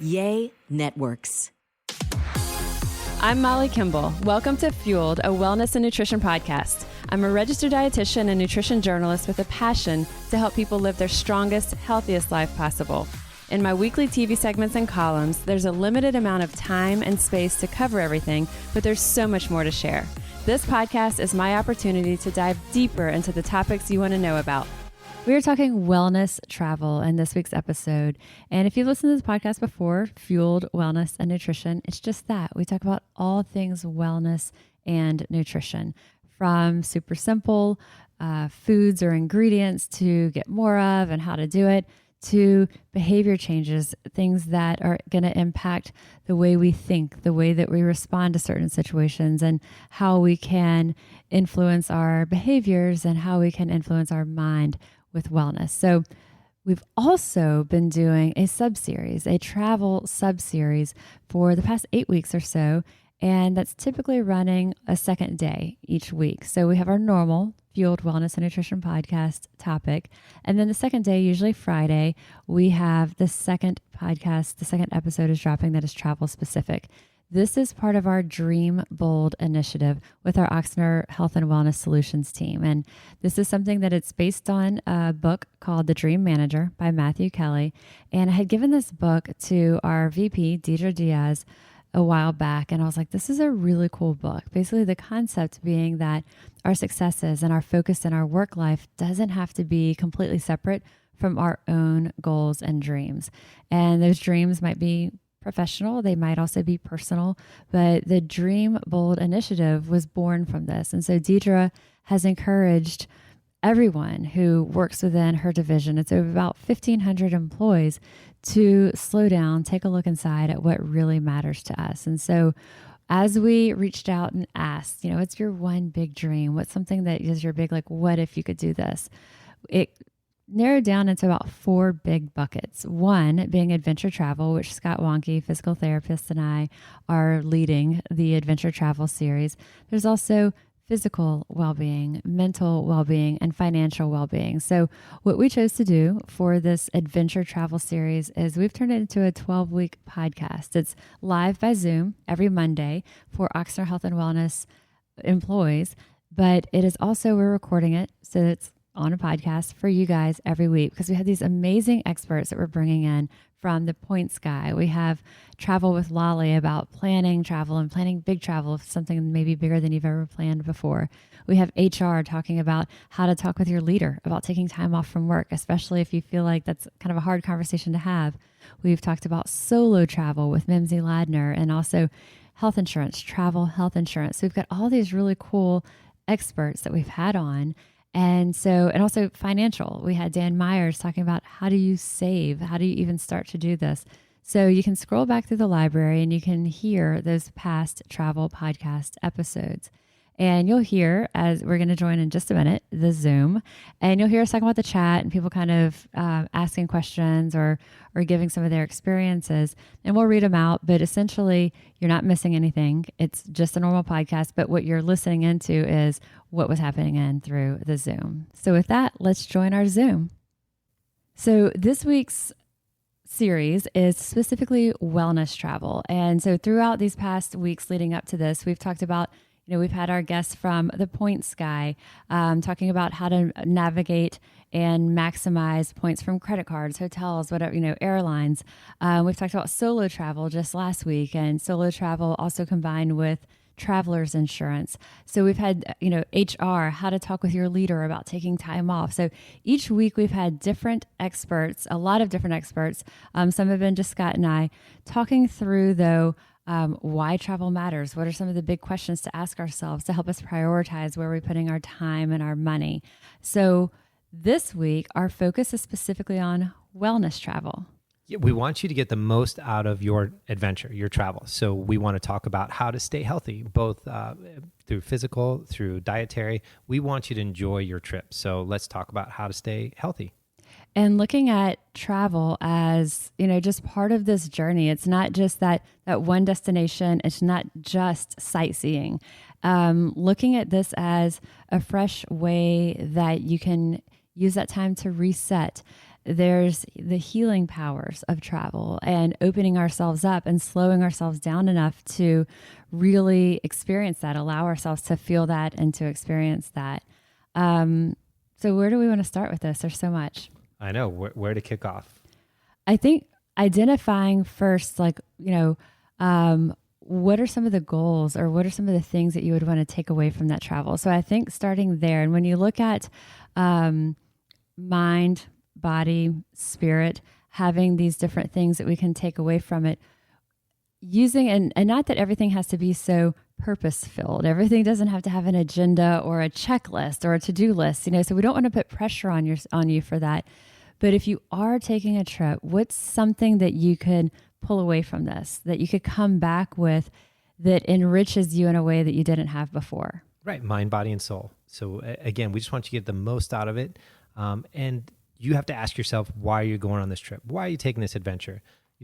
Yay Networks. I'm Molly Kimball. Welcome to Fueled, a wellness and nutrition podcast. I'm a registered dietitian and nutrition journalist with a passion to help people live their strongest, healthiest life possible. In my weekly TV segments and columns, there's a limited amount of time and space to cover everything, but there's so much more to share. This podcast is my opportunity to dive deeper into the topics you want to know about. We are talking wellness travel in this week's episode. And if you've listened to this podcast before, Fueled, Wellness, and Nutrition, it's just that. We talk about all things wellness and nutrition, from super simple foods or ingredients to get more of and how to do it, to behavior changes, things that are going to impact the way we think, the way that we respond to certain situations, and how we can influence our behaviors and how we can influence our mind with wellness. So we've also been doing a sub-series, a travel sub-series for the past 8 weeks or so, and that's typically running a second day each week. So we have our normal Fueled Wellness and Nutrition podcast topic, and then the second day, usually Friday, we have the second podcast, the second episode is dropping that is travel specific. This is part of our Dream Bold initiative with our Oxner Health and Wellness Solutions team. And this is something that it's based on a book called The Dream Manager by Matthew Kelly. And I had given this book to our VP, Deidre Diaz, a while back. And I was like, this is a really cool book. Basically, the concept being that our successes and our focus in our work life doesn't have to be completely separate from our own goals and dreams. And those dreams might be professional, they might also be personal, but the Dream Bold initiative was born from this. And so Deidre has encouraged everyone who works within her division, it's over about 1,500 employees, to slow down, take a look inside at what really matters to us. And so as we reached out and asked, what's your one big dream? What's something that is your big, what if you could do this? It narrowed down into about 4 big buckets. One being adventure travel, which Scott Wanke, physical therapist, and I are leading the adventure travel series. There's also physical well-being, mental well-being, and financial well-being. So what we chose to do for this adventure travel series is we've turned it into a 12-week podcast. It's live by Zoom every Monday for Oxner Health and Wellness employees, but it is also, we're recording it, so it's on a podcast for you guys every week, because we have these amazing experts that we're bringing in from the Point Sky. We have Travel with Lolly about planning travel and planning big travel, something maybe bigger than you've ever planned before. We have HR talking about how to talk with your leader about taking time off from work, especially if you feel like that's kind of a hard conversation to have. We've talked about solo travel with Mimsy Ladner, and also health insurance, travel health insurance. So we've got all these really cool experts that we've had on. And also financial. We had Dan Myers talking about how do you save? How do you even start to do this? So you can scroll back through the library and you can hear those past travel podcast episodes. And you'll hear, as we're going to join in just a minute, the Zoom, and you'll hear us talking about the chat and people kind of asking questions or giving some of their experiences, and we'll read them out. But essentially, you're not missing anything. It's just a normal podcast, but what you're listening into is what was happening in through the Zoom. So with that, let's join our Zoom. So this week's series is specifically wellness travel. And so throughout these past weeks leading up to this, we've talked about, we've had our guests from the Point Sky talking about how to navigate and maximize points from credit cards, hotels, whatever, airlines. We've talked about solo travel just last week, and solo travel also combined with traveler's insurance. So we've had, HR, how to talk with your leader about taking time off. So each week we've had different experts, a lot of different experts. Some have been just Scott and I talking through, though, why travel matters. What are some of the big questions to ask ourselves to help us prioritize where we're putting our time and our money? So this week, our focus is specifically on wellness travel. Yeah, we want you to get the most out of your adventure, your travel. So we want to talk about how to stay healthy, both through physical, through dietary. We want you to enjoy your trip. So let's talk about how to stay healthy. And looking at travel as, just part of this journey. It's not just that one destination. It's not just sightseeing. Looking at this as a fresh way that you can use that time to reset there's the healing powers of travel and opening ourselves up and slowing ourselves down enough to really experience that, allow ourselves to feel that and to experience that. So where do we want to start with this? There's so much. I know where to kick off. I think identifying first, like, what are some of the goals or what are some of the things that you would want to take away from that travel? So I think starting there, and when you look at mind, body, spirit, having these different things that we can take away from it, using, and not that everything has to be so purpose filled. Everything doesn't have to have an agenda or a checklist or a to-do list, so we don't want to put pressure on you for that. But if you are taking a trip, what's something that you could pull away from this, that you could come back with that enriches you in a way that you didn't have before? Right. Mind, body, and soul. So again, we just want you to get the most out of it. And you have to ask yourself, why are you going on this trip? Why are you taking this adventure?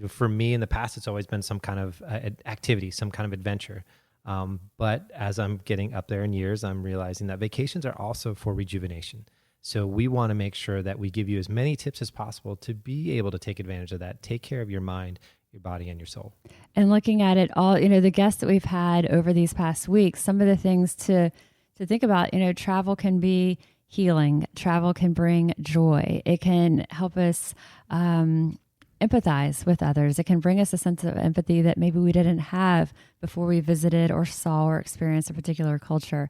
For me in the past, it's always been some kind of activity, some kind of adventure. But as I'm getting up there in years, I'm realizing that vacations are also for rejuvenation. So we want to make sure that we give you as many tips as possible to be able to take advantage of that. Take care of your mind, your body, and your soul. And looking at it all, the guests that we've had over these past weeks, some of the things to think about, travel can be healing. Travel can bring joy. It can help us empathize with others. It can bring us a sense of empathy that maybe we didn't have before we visited or saw or experienced a particular culture.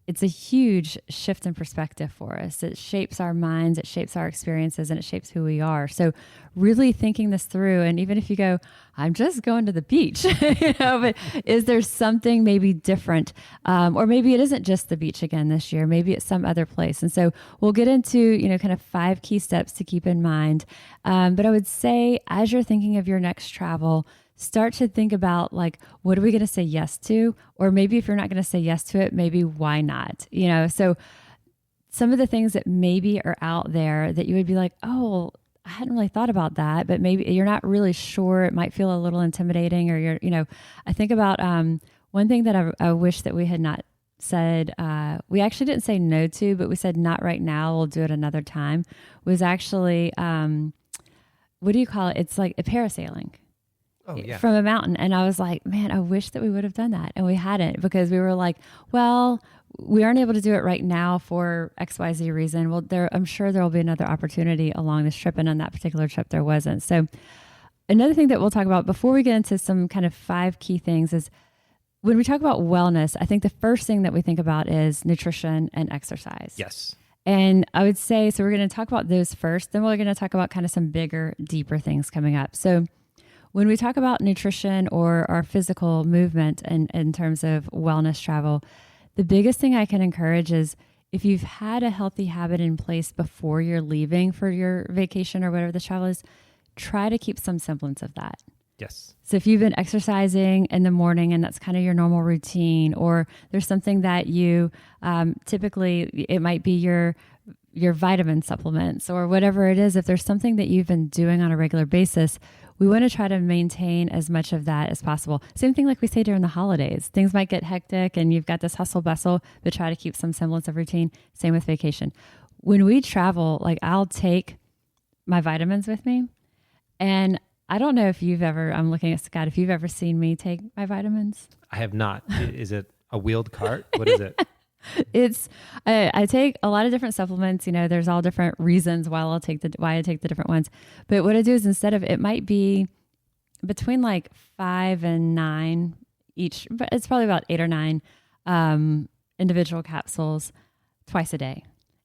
It's a huge shift in perspective for us. It shapes our minds, it shapes our experiences, and it shapes who we are. So really thinking this through, and even if you go, I'm just going to the beach, but is there something maybe different? Or maybe it isn't just the beach again this year, maybe it's some other place. And so we'll get into, kind of 5 key steps to keep in mind. But I would say as you're thinking of your next travel, start to think about, like, what are we going to say yes to? Or maybe if you're not going to say yes to it, maybe why not? So some of the things that maybe are out there that you would be like, oh, I hadn't really thought about that, but maybe you're not really sure. It might feel a little intimidating, or I think about one thing that I wish that we had not said, we actually didn't say no to, but we said not right now, we'll do it another time, was actually, what do you call it? It's like a parasailing. Oh, yeah. From a mountain. And I was like, man, I wish that we would have done that. And we hadn't, because we were like, well, we aren't able to do it right now for XYZ reason. Well, I'm sure there will be another opportunity along this trip. And on that particular trip, there wasn't. So another thing that we'll talk about before we get into some kind of 5 key things is when we talk about wellness, I think the first thing that we think about is nutrition and exercise. Yes. And I would say, so we're going to talk about those first, then we're going to talk about kind of some bigger, deeper things coming up. So when we talk about nutrition or our physical movement and in terms of wellness travel, the biggest thing I can encourage is if you've had a healthy habit in place before you're leaving for your vacation or whatever the travel is, try to keep some semblance of that. Yes. So if you've been exercising in the morning and that's kind of your normal routine, or there's something that you typically, it might be your vitamin supplements or whatever it is, if there's something that you've been doing on a regular basis, we want to try to maintain as much of that as possible. Same thing like we say during the holidays. Things might get hectic and you've got this hustle bustle, but try to keep some semblance of routine. Same with vacation. When we travel, like, I'll take my vitamins with me. And I don't know if you've ever, I'm looking at Scott, if you've ever seen me take my vitamins. I have not. Is it a wheeled cart? What is it? It's, I take a lot of different supplements. There's all different reasons why I take the different ones. But what I do is, instead of, it might be between like 5 and 9 each, but it's probably about 8 or 9 individual capsules twice a day.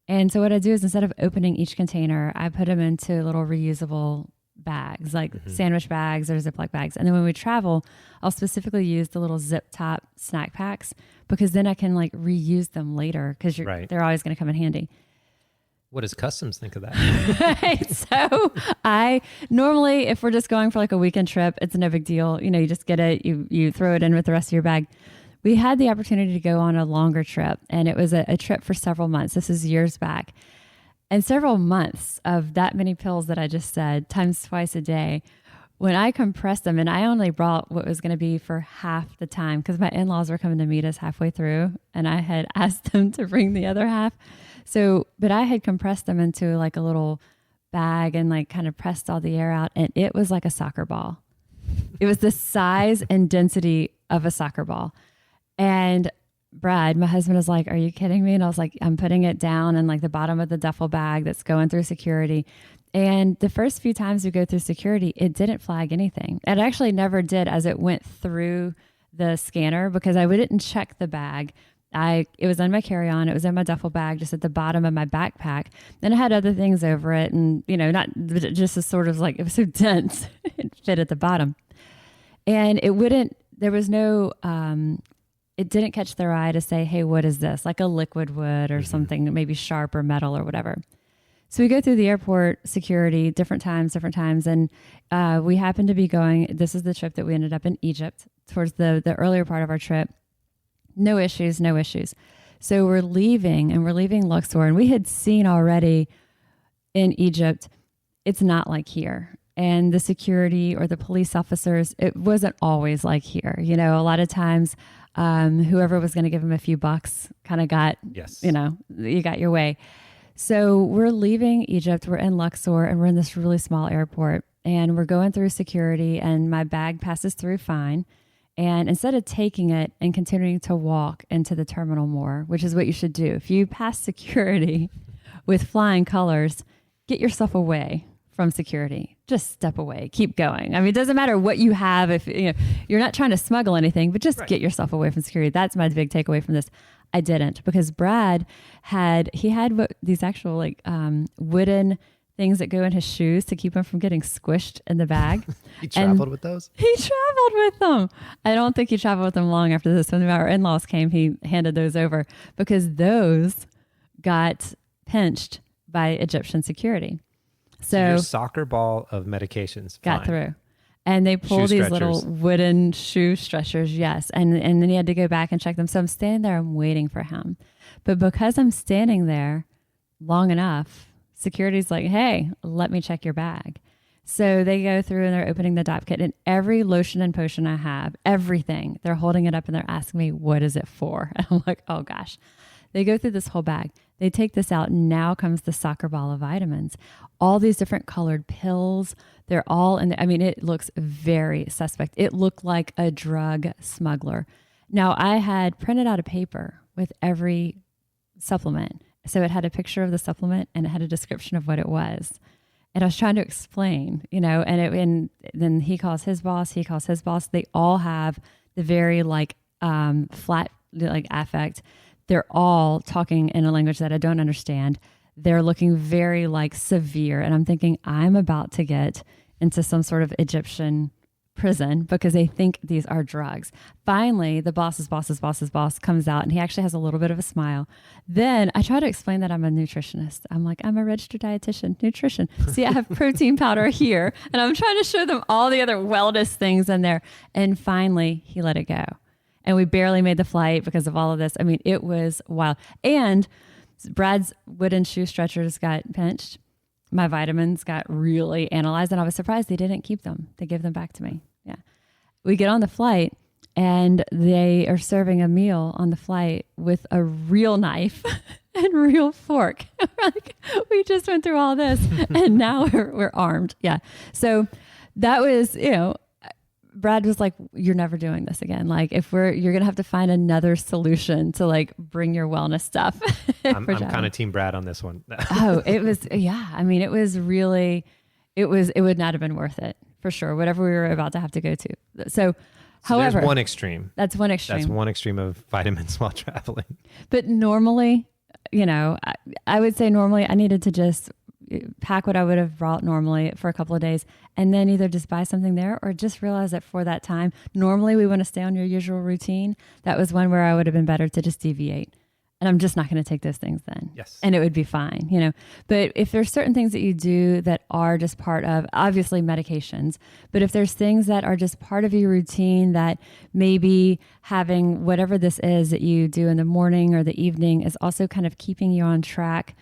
And so what I do is, instead of opening each container, I put them into little reusable bags, like sandwich bags or Ziploc bags. And then when we travel, I'll specifically use the little zip top snack packs, because then I can like reuse them later, because they're always going to come in handy. What does customs think of that? Right. So I normally, if we're just going for like a weekend trip, it's no big deal. You just get it, you throw it in with the rest of your bag. We had the opportunity to go on a longer trip, and it was a trip for several months. This is years back. And several months of that many pills that I just said, times twice a day, when I compressed them, and I only brought what was going to be for half the time, because my in-laws were coming to meet us halfway through, and I had asked them to bring the other half. So, but I had compressed them into like a little bag and like kind of pressed all the air out. And it was like a soccer ball. It was the size and density of a soccer ball. And Brad, my husband, is like, are you kidding me? And I was like, I'm putting it down in like the bottom of the duffel bag that's going through security. And the first few times we go through security, it didn't flag anything. It actually never did as it went through the scanner, because I didn't check the bag. It was on my carry-on. It was in my duffel bag, just at the bottom of my backpack. Then I had other things over it, and not just a sort of like, it was so dense, it fit at the bottom, and it wouldn't. There was no. It didn't catch their eye to say, "Hey, what is this?" Like a liquid wood or something, maybe sharp or metal or whatever. So we go through the airport security different times, and we happened to be going. This is the trip that we ended up in Egypt towards the earlier part of our trip. No issues. So we're leaving Luxor, and we had seen already in Egypt, it's not like here. And the security or the police officers, it wasn't always like here. A lot of times, whoever was going to give them a few bucks kind of got, you got your way. So we're leaving Egypt, we're in Luxor, and we're in this really small airport, and we're going through security, and my bag passes through fine. And instead of taking it and continuing to walk into the terminal more, which is what you should do, if you pass security with flying colors, get yourself away from security. Just step away, keep going. I mean, it doesn't matter what you have. If you're not trying to smuggle anything, but just get yourself away from security. That's my big takeaway from this. I didn't, because Brad had these actual wooden things that go in his shoes to keep him from getting squished in the bag. He traveled with those? He traveled with them. I don't think he traveled with them long after this. When our in-laws came, he handed those over, because those got pinched by Egyptian security. So your soccer ball of medications got through. And they pulled these little wooden shoe stretchers, yes. And then he had to go back and check them. So I'm standing there, I'm waiting for him. But because I'm standing there long enough, security's like, hey, let me check your bag. So they go through and they're opening the DOP kit, and every lotion and potion I have, everything, they're holding it up and they're asking me, what is it for? And I'm like, oh gosh. They go through this whole bag. They take this out, and now comes the soccer ball of vitamins. All these different colored pills. They're all in the, it looks very suspect. It looked like a drug smuggler. Now, I had printed out a paper with every supplement. So it had a picture of the supplement, and it had a description of what it was. And I was trying to explain, and then he calls his boss, They all have the very flat affect. They're all talking in a language that I don't understand. They're looking very severe. And I'm thinking, I'm about to get into some sort of Egyptian prison because they think these are drugs. Finally, the boss's boss comes out, and he actually has a little bit of a smile. Then I try to explain that I'm a nutritionist. I'm like, I'm a registered dietitian, nutrition. See, I have protein powder here, and I'm trying to show them all the other wellness things in there. And finally, he let it go. And we barely made the flight because of all of this. It was wild. And Brad's wooden shoe stretchers got pinched. My vitamins got really analyzed, and I was surprised they didn't keep them. They gave them back to me. Yeah. We get on the flight, and they are serving a meal on the flight with a real knife and real fork. We just went through all this, and now we're armed. Yeah. So that was, Brad was like, you're never doing this again. You're going to have to find another solution to bring your wellness stuff. I'm kind of team Brad on this one. Oh, it was, yeah. It was really, it would not have been worth it for sure. Whatever we were about to have to go to. So however, there's one extreme. That's one extreme. That's one extreme of vitamins while traveling. But normally, I would say normally I needed to just pack what I would have brought normally for a couple of days, and then either just buy something there or just realize that for that time, normally we want to stay on your usual routine. That was one where I would have been better to just deviate. And I'm just not going to take those things then. Yes. And it would be fine, But if there's certain things that you do that are just part of, obviously medications, but if there's things that are just part of your routine that maybe having whatever this is that you do in the morning or the evening is also kind of keeping you on track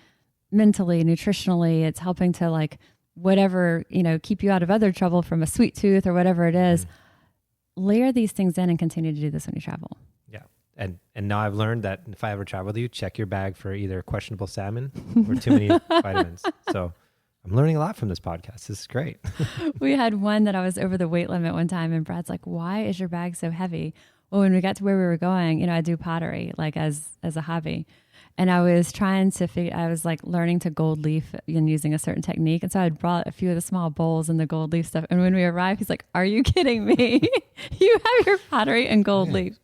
mentally, nutritionally, it's helping to whatever, keep you out of other trouble from a sweet tooth or whatever it is, layer these things in and continue to do this when you travel. Yeah. And now I've learned that if I ever travel with you, check your bag for either questionable salmon or too many vitamins. So I'm learning a lot from this podcast. This is great. We had one that I was over the weight limit one time, and Brad's like, "Why is your bag so heavy?" Well, when we got to where we were going, I do pottery like as a hobby. And I was trying to I was like learning to gold leaf and using a certain technique. And so I had brought a few of the small bowls and the gold leaf stuff. And when we arrived, he's like, "Are you kidding me? You have your pottery and gold leaf."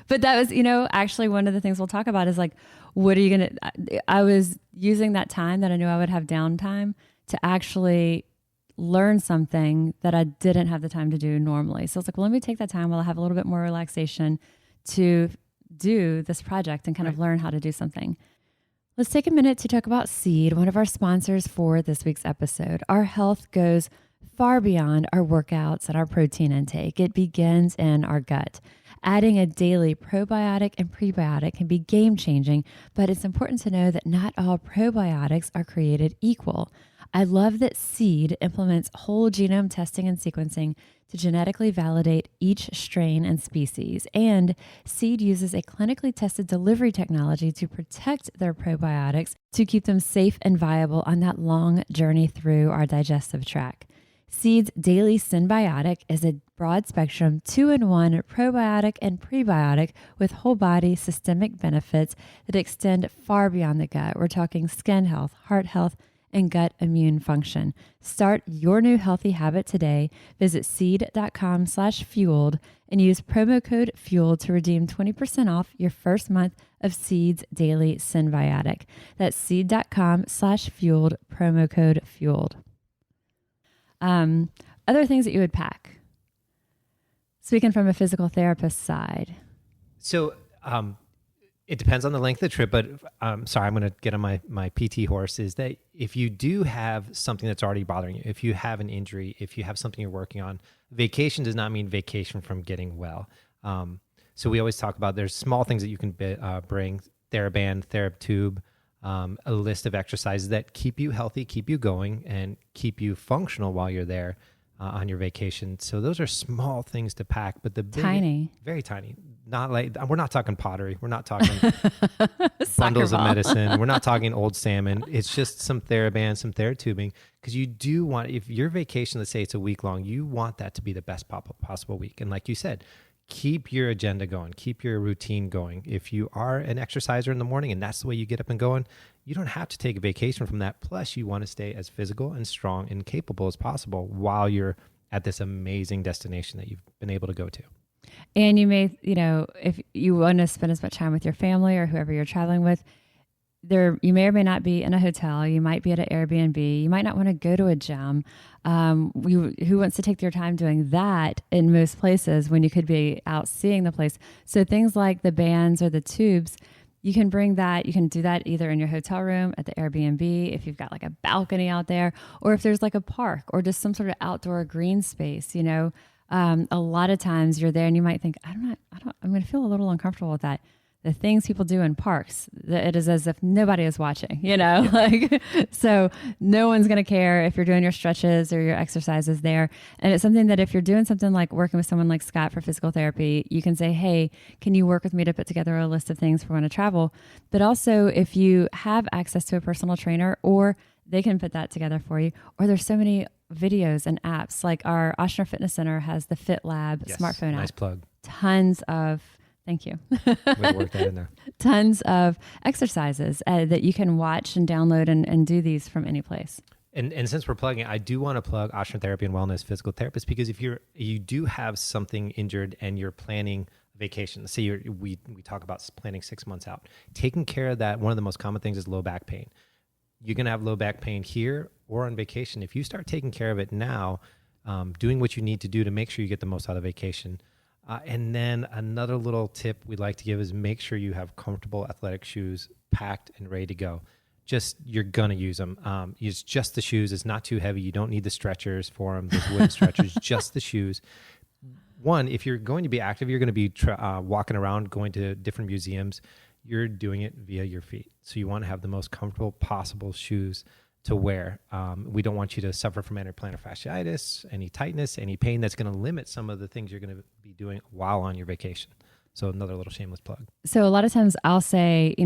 But that was, actually one of the things we'll talk about is like, what are you going to, I was using that time that I knew I would have downtime to actually learn something that I didn't have the time to do normally. So it's like, well, let me take that time while I have a little bit more relaxation to do this project and kind of learn how to do something. Let's take a minute to talk about Seed, one of our sponsors for this week's episode. Our health goes far beyond our workouts and our protein intake. It begins in our gut. Adding a daily probiotic and prebiotic can be game-changing, but it's important to know that not all probiotics are created equal. I love that Seed implements whole genome testing and sequencing to genetically validate each strain and species. And Seed uses a clinically tested delivery technology to protect their probiotics to keep them safe and viable on that long journey through our digestive tract. Seed's Daily Synbiotic is a broad spectrum 2-in-1 probiotic and prebiotic with whole body systemic benefits that extend far beyond the gut. We're talking skin health, heart health, and gut immune function. Start your new healthy habit today. Visit seed.com/fueled and use promo code FUELED to redeem 20% off your first month of Seed's Daily Synbiotic. That's seed.com/fueled, promo code FUELED. Other things that you would pack. Speaking from a physical therapist side. So it depends on the length of the trip, but sorry, I'm going to get on my PT horse, is that if you do have something that's already bothering you, if you have an injury, if you have something you're working on, vacation does not mean vacation from getting well. So we always talk about there's small things that you can bring, TheraBand, TheraTube, a list of exercises that keep you healthy, keep you going, and keep you functional while you're there on your vacation. So those are small things to pack, but the big, tiny, very tiny. Not like, we're not talking pottery. We're not talking bundles of medicine. We're not talking old salmon. It's just some TheraBand, some TheraTubing, because you do want, if your vacation, let's say it's a week long, you want that to be the best possible week. And like you said, keep your agenda going, keep your routine going. If you are an exerciser in the morning and that's the way you get up and going, you don't have to take a vacation from that. Plus, you want to stay as physical and strong and capable as possible while you're at this amazing destination that you've been able to go to. And you may, if you want to spend as much time with your family or whoever you're traveling with, you may or may not be in a hotel. You might be at an Airbnb. You might not want to go to a gym. Who wants to take their time doing that in most places when you could be out seeing the place? So things like the bands or the tubes, you can bring that. You can do that either in your hotel room, at the Airbnb, if you've got like a balcony out there, or if there's like a park or just some sort of outdoor green space. A lot of times you're there and you might think, I'm going to feel a little uncomfortable with that. The things people do in parks, it is as if nobody is watching, so no one's going to care if you're doing your stretches or your exercises there. And it's something that if you're doing something like working with someone like Scott for physical therapy, you can say, hey, can you work with me to put together a list of things for when I travel? But also if you have access to a personal trainer, or they can put that together for you, or there's so many videos and apps, like our Ochsner Fitness Center has the Fit Lab smartphone app. Nice plug. Thank you. Way to work that in there. Tons of exercises that you can watch and download and do these from any place. And since we're plugging, I do want to plug Ochsner Therapy and Wellness Physical Therapist, because if you do have something injured and you're planning vacation, let's say we talk about planning 6 months out, taking care of that, one of the most common things is low back pain. You're going to have low back pain here or on vacation. If you start taking care of it now, doing what you need to do to make sure you get the most out of vacation. And then another little tip we'd like to give is make sure you have comfortable athletic shoes packed and ready to go. You're going to use them. It's just the shoes. It's not too heavy. You don't need the stretchers for them, those wooden stretchers, just the shoes. One, if you're going to be active, you're going to be walking around, going to different museums. You're doing it via your feet. So you want to have the most comfortable possible shoes to wear. We don't want you to suffer from plantar fasciitis, any tightness, any pain that's going to limit some of the things you're going to be doing while on your vacation. So another little shameless plug. So a lot of times I'll say,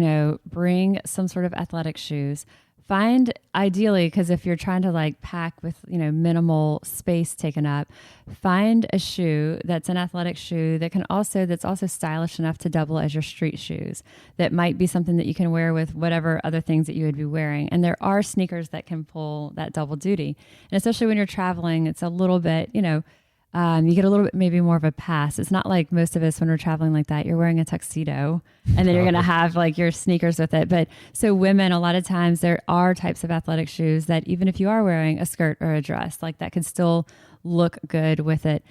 bring some sort of athletic shoes. find ideally, because if you're trying to like pack with, minimal space taken up, find a shoe that's an athletic shoe that's also stylish enough to double as your street shoes. That might be something that you can wear with whatever other things that you would be wearing. And there are sneakers that can pull that double duty. And especially when you're traveling, it's a little bit, you get a little bit maybe more of a pass. It's not like most of us when we're traveling like that, you're wearing a tuxedo and then you're going to have like your sneakers with it. But so women, a lot of times there are types of athletic shoes that even if you are wearing a skirt or a dress, like that can still look good with it.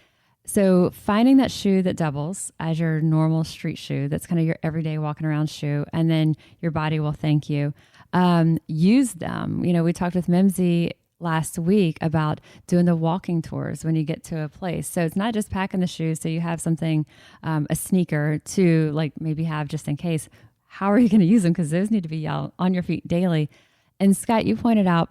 So finding that shoe that doubles as your normal street shoe, that's kind of your everyday walking around shoe, and then your body will thank you. Use them. We talked with Mimsy last week about doing the walking tours when you get to a place. So it's not just packing the shoes. So you have something, a sneaker to like maybe have just in case. How are you going to use them? Because those need to be on your feet daily. And Scott, you pointed out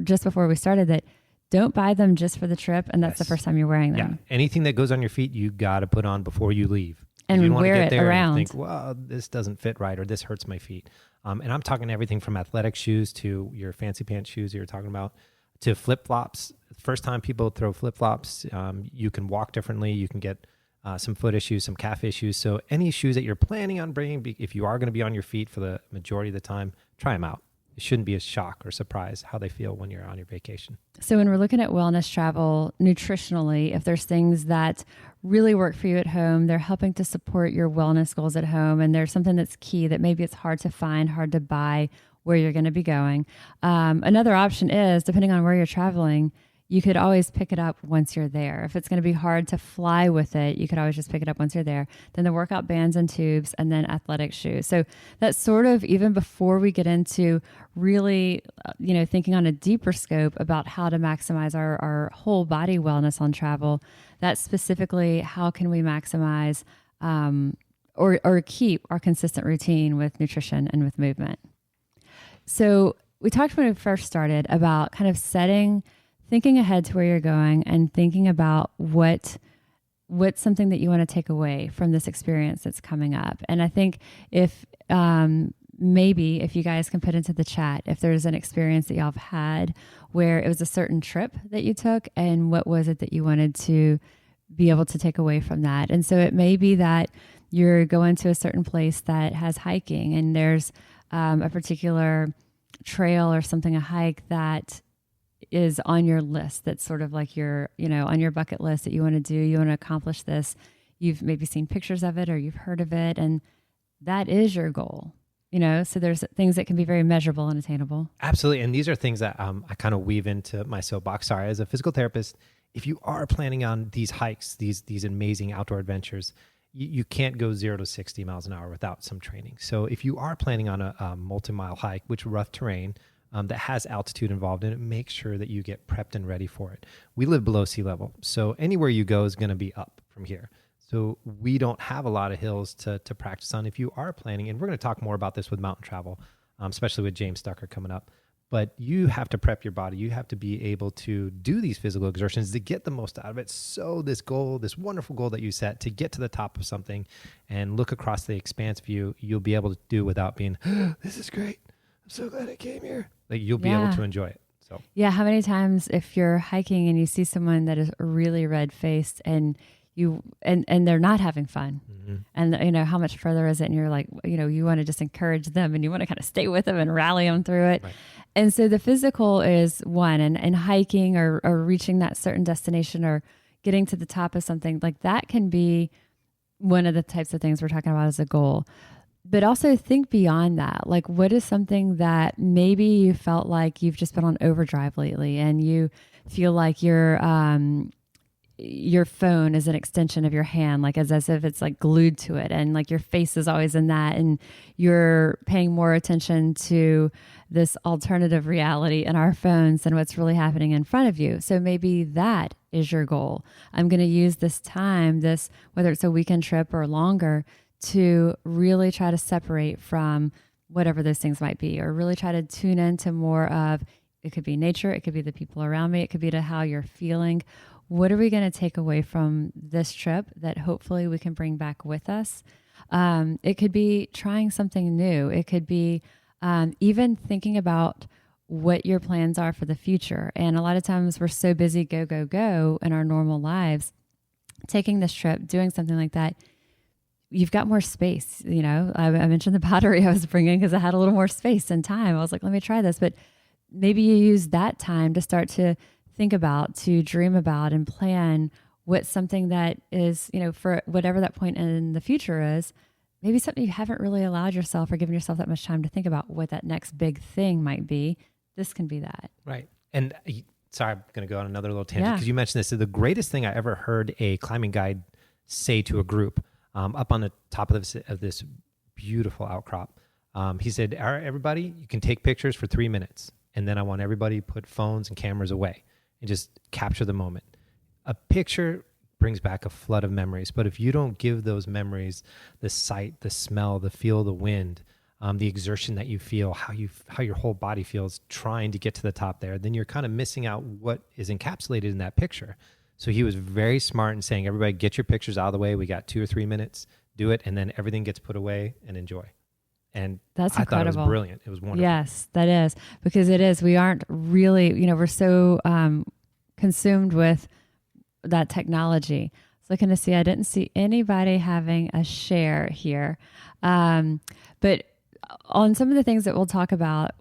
just before we started that don't buy them just for the trip. And that's the first time you're wearing them. Yeah. Anything that goes on your feet, you got to put on before you leave. And you don't wear get it there around. And think, well, this doesn't fit right, or this hurts my feet. And I'm talking everything from athletic shoes to your fancy pants shoes that you're talking about, to flip-flops. First time people throw flip-flops, you can walk differently. You can get some foot issues, some calf issues. So any shoes that you're planning on bringing, if you are going to be on your feet for the majority of the time, try them out. It shouldn't be a shock or surprise how they feel when you're on your vacation. So when we're looking at wellness travel nutritionally, if there's things that really work for you at home, they're helping to support your wellness goals at home, and there's something that's key that maybe it's hard to find, hard to buy, where you're going to be going. Another option is, depending on where you're traveling, you could always pick it up once you're there. If it's going to be hard to fly with it, you could always just pick it up once you're there. Then the workout bands and tubes, and then athletic shoes. So that's sort of even before we get into really, thinking on a deeper scope about how to maximize our whole body wellness on travel. That's specifically how can we maximize or keep our consistent routine with nutrition and with movement. So we talked when we first started about kind of thinking ahead to where you're going and thinking about what's something that you want to take away from this experience that's coming up. And I think if maybe if you guys can put into the chat, if there's an experience that y'all have had where it was a certain trip that you took, and what was it that you wanted to be able to take away from that. And so it may be that you're going to a certain place that has hiking, and there's a particular trail or something, a hike that is on your list. That's sort of like your, on your bucket list that you want to do. You want to accomplish this. You've maybe seen pictures of it or you've heard of it, and that is your goal. So there's things that can be very measurable and attainable. Absolutely. And these are things that I kind of weave into my soapbox. Sorry, as a physical therapist, if you are planning on these hikes, these amazing outdoor adventures, you can't go 0 to 60 miles an hour without some training. So if you are planning on a multi-mile hike, which rough terrain that has altitude involved in it, make sure that you get prepped and ready for it. We live below sea level, so anywhere you go is going to be up from here. So we don't have a lot of hills to practice on if you are planning. And we're going to talk more about this with mountain travel, especially with James Stucker coming up. But you have to prep your body. You have to be able to do these physical exertions to get the most out of it. So this goal, this wonderful goal that you set to get to the top of something and look across the expanse view, you'll be able to do without being, this is great. I'm so glad I came here. Like you'll be able to enjoy it. So yeah, how many times if you're hiking and you see someone that is really red-faced and they're not having fun, and how much further is it? And you're like, you want to just encourage them and you want to kind of stay with them and rally them through it. Right. And so the physical is one, and hiking or reaching that certain destination or getting to the top of something like that can be one of the types of things we're talking about as a goal. But also think beyond that. Like, what is something that maybe you felt like you've just been on overdrive lately and you feel like your phone is an extension of your hand, like as if it's like glued to it, and like your face is always in that, and you're paying more attention to this alternative reality in our phones than what's really happening in front of you. So maybe that is your goal. I'm going to use this time, whether it's a weekend trip or longer, to really try to separate from whatever those things might be, or really try to tune into more of, it could be nature, it could be the people around me, it could be to how you're feeling. What are we going to take away from this trip that hopefully we can bring back with us? It could be trying something new. It could be even thinking about what your plans are for the future. And a lot of times we're so busy, go, go, go in our normal lives. Taking this trip, doing something like that, you've got more space. You know, I mentioned the battery I was bringing because I had a little more space and time. I was like, let me try this. But maybe you use that time to start to think about, to dream about and plan what's something that is, you know, for whatever that point in the future is, maybe something you haven't really allowed yourself or given yourself that much time to think about what that next big thing might be. This can be that. Right. And sorry, I'm going to go on another little tangent because you mentioned this. So the greatest thing I ever heard a climbing guide say to a group up on the top of this beautiful outcrop, he said, all right, everybody, you can take pictures for 3 minutes. And then I want everybody to put phones and cameras away and just capture the moment. A picture brings back a flood of memories. But if you don't give those memories the sight, the smell, the feel, the wind, the exertion that you feel, how your whole body feels trying to get to the top there, then you're kind of missing out what is encapsulated in that picture. So he was very smart in saying, everybody get your pictures out of the way. We got 2 or 3 minutes, do it. And then everything gets put away and enjoy. And that's I incredible. thought it was brilliant. It was wonderful. Yes, that is, because it is. We aren't really, you know, we're so consumed with that technology. I was looking to see, I didn't see anybody having a share here. But on some of the things that we'll talk about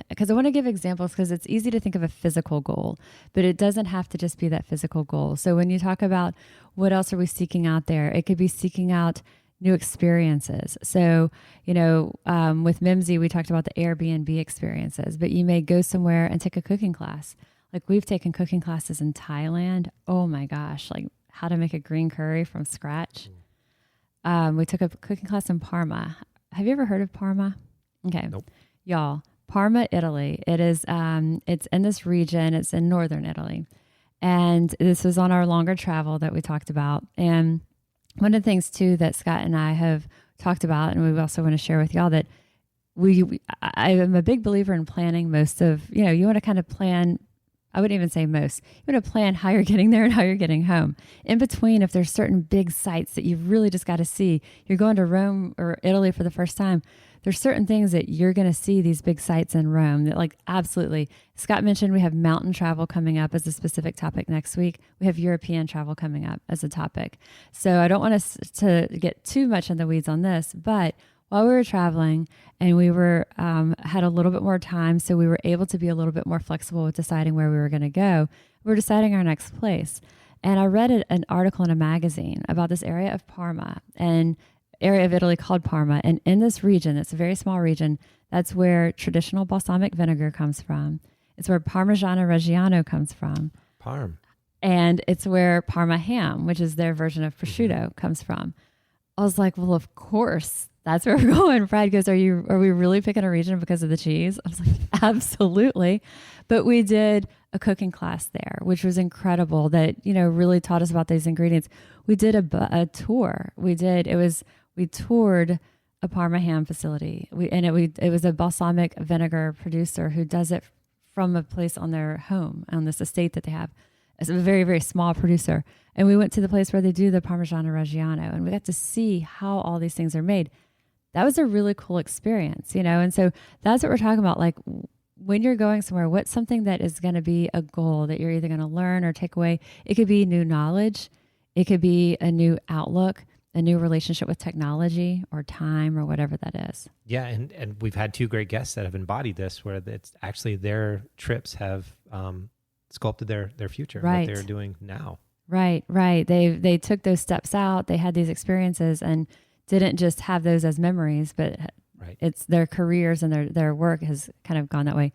because I want to give examples because it's easy to think of a physical goal, but it doesn't have to just be that physical goal. So when you talk about what else are we seeking out there, it could be seeking out new experiences. So, you know, with Mimsy, we talked about the Airbnb experiences, but you may go somewhere and take a cooking class. Like we've taken cooking classes in Thailand. Oh my gosh, like how to make a green curry from scratch. We took a cooking class in Parma. Have you ever heard of Parma? Okay. Nope. Y'all, Parma, Italy. It is, it's in this region. It's in northern Italy. And this was on our longer travel that we talked about. And one of the things too that Scott and I have talked about, and we also want to share with y'all that I am a big believer in planning most of, you know, you want to kind of plan, I wouldn't even say most, you want to plan how you're getting there and how you're getting home. In between, if there's certain big sites that you really just got to see, you're going to Rome or Italy for the first time, there's certain things that you're going to see these big sites in Rome that like absolutely. Scott mentioned we have mountain travel coming up as a specific topic next week. We have European travel coming up as a topic. So I don't want us to get too much in the weeds on this, but while we were traveling and we were had a little bit more time, so we were able to be a little bit more flexible with deciding where we were going to go, we were deciding our next place. And I read an article in a magazine about this area of Parma and area of Italy called Parma. And in this region, it's a very small region, that's where traditional balsamic vinegar comes from. It's where Parmigiano Reggiano comes from. Parm. And it's where Parma ham, which is their version of prosciutto, comes from. I was like, well, of course, that's where we're going. Brad goes, are we really picking a region because of the cheese? I was like, absolutely. But we did a cooking class there, which was incredible that, you know, really taught us about these ingredients. We did a tour. We toured a Parma ham facility. It was a balsamic vinegar producer who does it from a place on their home, on this estate that they have. It's a very, very small producer. And we went to the place where they do the Parmigiano Reggiano, and we got to see how all these things are made. That was a really cool experience, you know? And so that's what we're talking about. Like when you're going somewhere, what's something that is going to be a goal that you're either going to learn or take away? It could be new knowledge. It could be a new outlook, a new relationship with technology or time or whatever that is. Yeah. And we've had 2 great guests that have embodied this, where it's actually their trips have sculpted their future, right. What they're doing now. Right. They took those steps out. They had these experiences and didn't just have those as memories, but right. It's their careers and their work has kind of gone that way.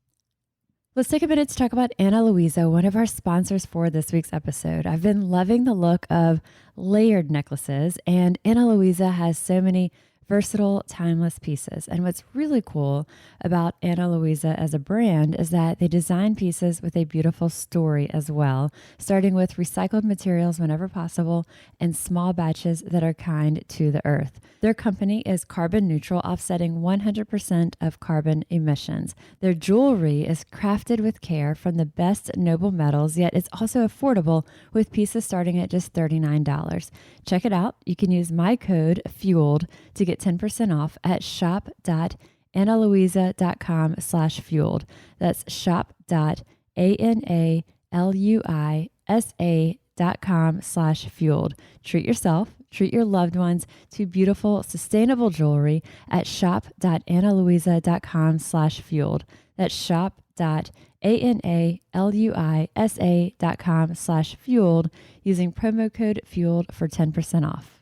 Let's take a minute to talk about Ana Luisa, one of our sponsors for this week's episode. I've been loving the look of layered necklaces, and Ana Luisa has so many versatile, timeless pieces. And what's really cool about Ana Luisa as a brand is that they design pieces with a beautiful story as well, starting with recycled materials whenever possible and small batches that are kind to the earth. Their company is carbon neutral, offsetting 100% of carbon emissions. Their jewelry is crafted with care from the best noble metals, yet it's also affordable with pieces starting at just $39. Check it out. You can use my code FUELED to get 10% off at shop.annaluisa.com. shop.analuisa.com/fueled. That's shop.analuisa.com/fueled. Treat yourself, treat your loved ones to beautiful, sustainable jewelry at shop.analuisa.com/fueled. That's shop.analuisa.com/fueled using promo code FUELED for 10% off.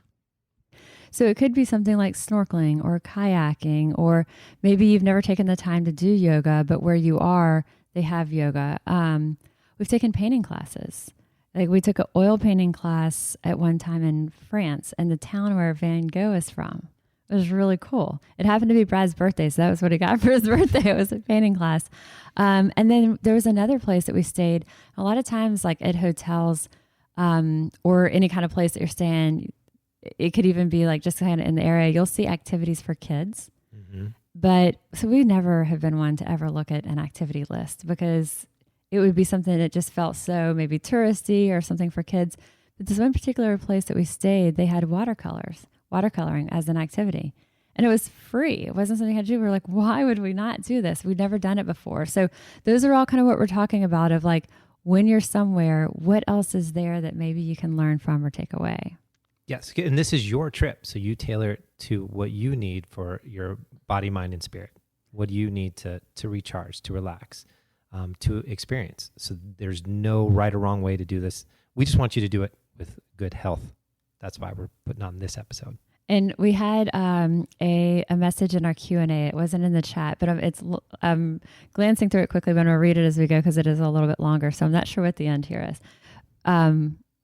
So it could be something like snorkeling or kayaking, or maybe you've never taken the time to do yoga, but where you are, they have yoga. We've taken painting classes. Like we took an oil painting class at one time in France, and the town where Van Gogh is from. It was really cool. It happened to be Brad's birthday, so that was what he got for his birthday. It was a painting class. And then there was another place that we stayed. A lot of times, like at hotels or any kind of place that you're staying, it could even be like just kind of in the area, you'll see activities for kids. Mm-hmm. But so we never have been one to ever look at an activity list because it would be something that just felt so maybe touristy or something for kids. But this one particular place that we stayed, they had watercoloring as an activity. And it was free. It wasn't something you had to do. We were like, why would we not do this? We'd never done it before. So those are all kind of what we're talking about of like, when you're somewhere, what else is there that maybe you can learn from or take away? Yes, and this is your trip, so you tailor it to what you need for your body, mind, and spirit. What do you need to recharge, to relax, to experience? So there's no right or wrong way to do this. We just want you to do it with good health. That's why we're putting on this episode. And we had a message in our Q&A. It wasn't in the chat, but I'm glancing through it quickly, but I'm going to read it as we go because it is a little bit longer. So I'm not sure what the end here is.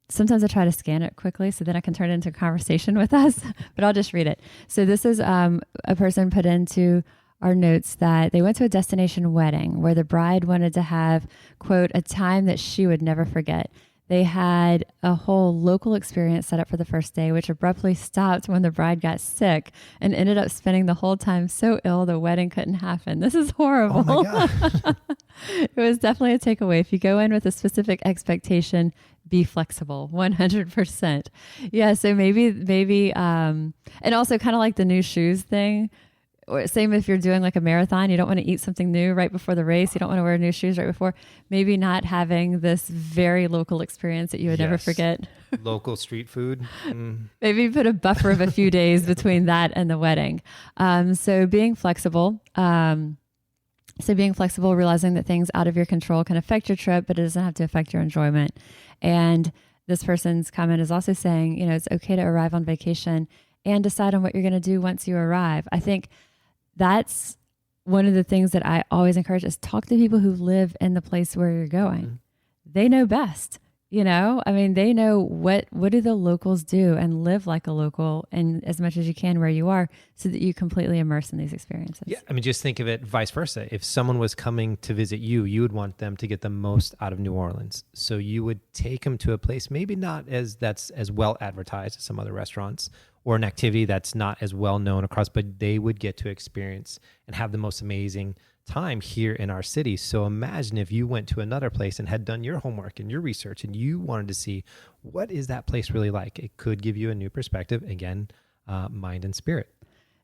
Sometimes I try to scan it quickly so then I can turn it into a conversation with us, but I'll just read it. So this is a person put into our notes that they went to a destination wedding where the bride wanted to have, quote, a time that she would never forget. They had a whole local experience set up for the first day, which abruptly stopped when the bride got sick and ended up spending the whole time so ill the wedding couldn't happen. This is horrible. Oh my God. It was definitely a takeaway. If you go in with a specific expectation, be flexible, 100%. Yeah, so maybe, and also kind of like the new shoes thing. Or same if you're doing like a marathon, you don't want to eat something new right before the race. You don't want to wear new shoes right before. Maybe not having this very local experience that you would never forget. Local street food. Maybe put a buffer of a few days between that and the wedding. So being flexible. Realizing that things out of your control can affect your trip, but it doesn't have to affect your enjoyment. And this person's comment is also saying, it's okay to arrive on vacation and decide on what you're going to do once you arrive. I think that's one of the things that I always encourage is talk to people who live in the place where you're going. Mm-hmm. They know best, they know what do the locals do and live like a local and as much as you can where you are so that you completely immerse in these experiences. Yeah. Just think of it vice versa. If someone was coming to visit you, you would want them to get the most out of New Orleans. So you would take them to a place, maybe not that's as well advertised as some other restaurants, or an activity that's not as well known across, but they would get to experience and have the most amazing time here in our city. So imagine if you went to another place and had done your homework and your research and you wanted to see what is that place really like. It could give you a new perspective, again, mind and spirit.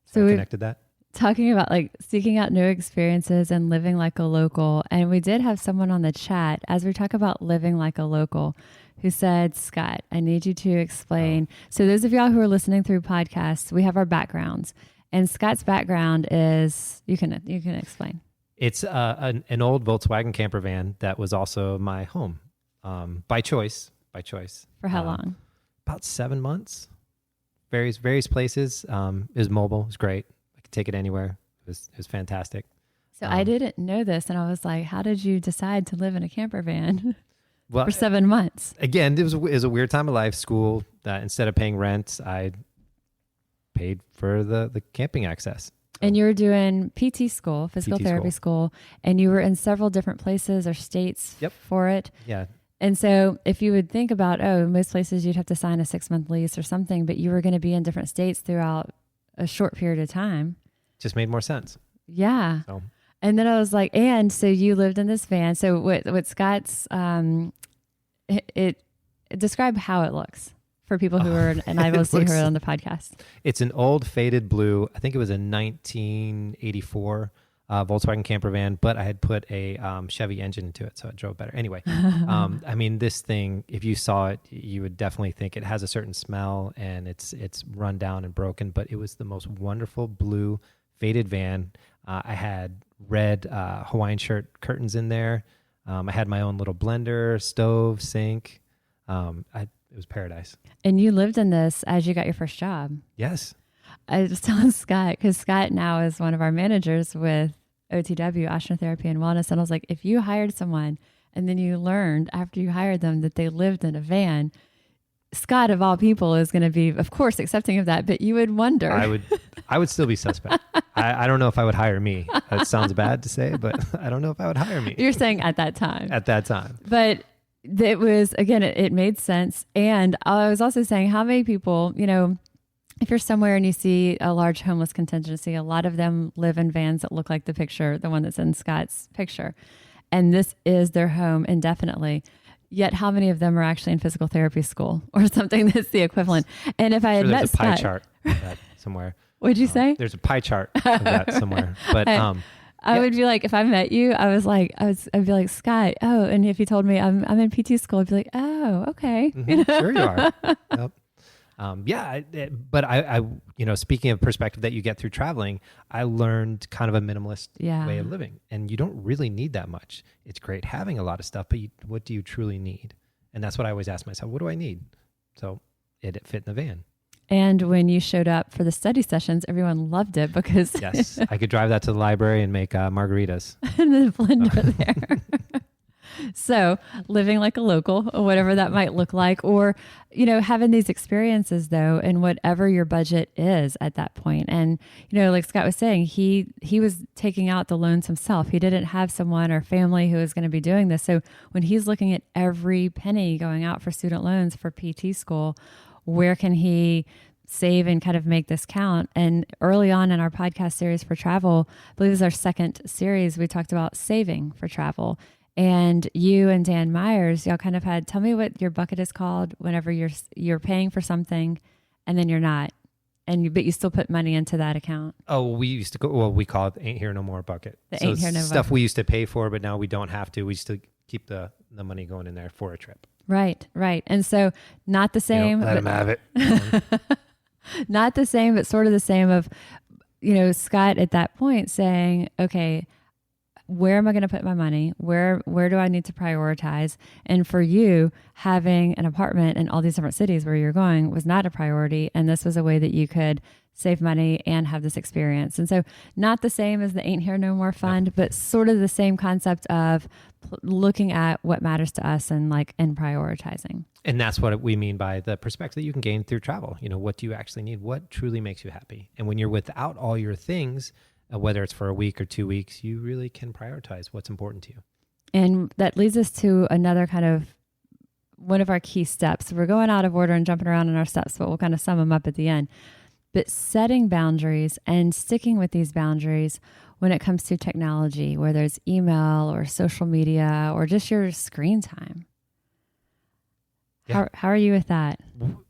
So we connected that. Talking about like seeking out new experiences and living like a local. And we did have someone on the chat as we talk about living like a local who said, Scott, I need you to explain. So those of y'all who are listening through podcasts, we have our backgrounds. And Scott's background is, you can explain. It's an old Volkswagen camper van that was also my home by choice. For how long? About 7 months. Various places. It was mobile. It was great. I could take it anywhere. It was fantastic. So I didn't know this. And I was like, how did you decide to live in a camper van? Well, for 7 months. Again, it was a weird time of life. School, that instead of paying rent, I paid for the camping access. And you were doing PT school, physical therapy school, and you were in several different places or states for it. Yeah. And so if you would think about, most places you'd have to sign a 6-month lease or something, but you were going to be in different states throughout a short period of time. Just made more sense. Yeah. So. And then I was like, and so you lived in this van. So what Scott's, it describe how it looks. for people who are unable to see her on the podcast? It's an old faded blue. I think it was a 1984 Volkswagen camper van, but I had put a Chevy engine into it, so it drove better. Anyway, I mean, this thing, if you saw it, you would definitely think it has a certain smell, and it's run down and broken, but it was the most wonderful blue faded van. I had red Hawaiian shirt curtains in there. I had my own little blender, stove, sink. It was paradise. And you lived in this as you got your first job. Yes. I was telling Scott, because Scott now is one of our managers with OTW, Osteotherapy and Wellness. And I was like, if you hired someone and then you learned after you hired them that they lived in a van, Scott of all people is going to be, of course, accepting of that. But you would wonder. I would still be suspect. I don't know if I would hire me. That sounds bad to say, but I don't know if I would hire me. You're saying at that time. At that time. But it was, again, it made sense. And I was also saying how many people, if you're somewhere and you see a large homeless contingency, a lot of them live in vans that look like the picture, the one that's in Scott's picture. And this is their home indefinitely. Yet how many of them are actually in physical therapy school or something that's the equivalent? And if I had met Scott... There's a pie chart of that somewhere. What'd you say? There's a pie chart of that somewhere. But I would be like, if I met you, I'd be like, Scott, oh, and if you told me I'm in PT school, I'd be like, oh, okay. Mm-hmm. Sure you are. Yep. But I, speaking of perspective that you get through traveling, I learned kind of a minimalist way of living, and you don't really need that much. It's great having a lot of stuff, but what do you truly need? And that's what I always ask myself, what do I need? So it fit in the van. And when you showed up for the study sessions, everyone loved it because... Yes, I could drive that to the library and make margaritas. And the blender there. So living like a local, or whatever that might look like, or, having these experiences though, and whatever your budget is at that point. And, like Scott was saying, he was taking out the loans himself. He didn't have someone or family who was going to be doing this. So when he's looking at every penny going out for student loans for PT school, where can he save and kind of make this count? And early on in our podcast series for travel, I believe it was our second series, we talked about saving for travel. And you and Dan Myers, y'all kind of tell me what your bucket is called whenever you're paying for something and then you're not, but you still put money into that account. Oh, we call it the Ain't Here No More bucket. The Ain't Here No More. Stuff we used to pay for, but now we don't have to. We still keep the money going in there for a trip. Right. And so not the same. Let them have it. Not the same, but sort of the same of, Scott at that point saying, okay, where am I going to put my money? Where do I need to prioritize? And for you, having an apartment in all these different cities where you're going was not a priority. And this was a way that you could save money and have this experience. And so not the same as the Ain't Here No More fund, but sort of the same concept of looking at what matters to us and prioritizing. And that's what we mean by the perspective that you can gain through travel. What do you actually need? What truly makes you happy? And when you're without all your things, whether it's for a week or 2 weeks, you really can prioritize what's important to you. And that leads us to another kind of one of our key steps. We're going out of order and jumping around in our steps, but we'll kind of sum them up at the end. But setting boundaries and sticking with these boundaries when it comes to technology, whether it's email or social media or just your screen time. Yeah. How are you with that?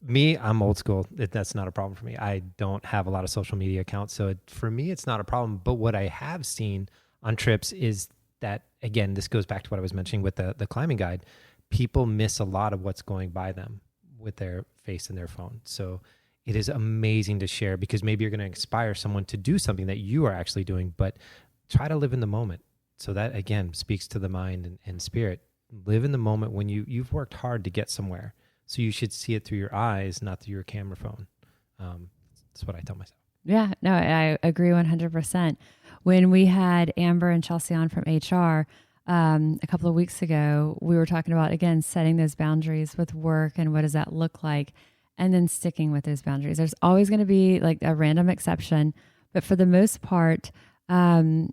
Me, I'm old school. That's not a problem for me. I don't have a lot of social media accounts. So for me, it's not a problem. But what I have seen on trips is that, again, this goes back to what I was mentioning with the climbing guide. People miss a lot of what's going by them with their face and their phone. So it is amazing to share because maybe you're going to inspire someone to do something that you are actually doing, but try to live in the moment. So that, again, speaks to the mind and spirit. Live in the moment when you've worked hard to get somewhere. So you should see it through your eyes, not through your camera phone. That's what I tell myself. Yeah, no, I agree 100%. When we had Amber and Chelsea on from HR a couple of weeks ago, we were talking about, again, setting those boundaries with work and what does that look like, and then sticking with those boundaries. There's always going to be like a random exception, but for the most part, nothing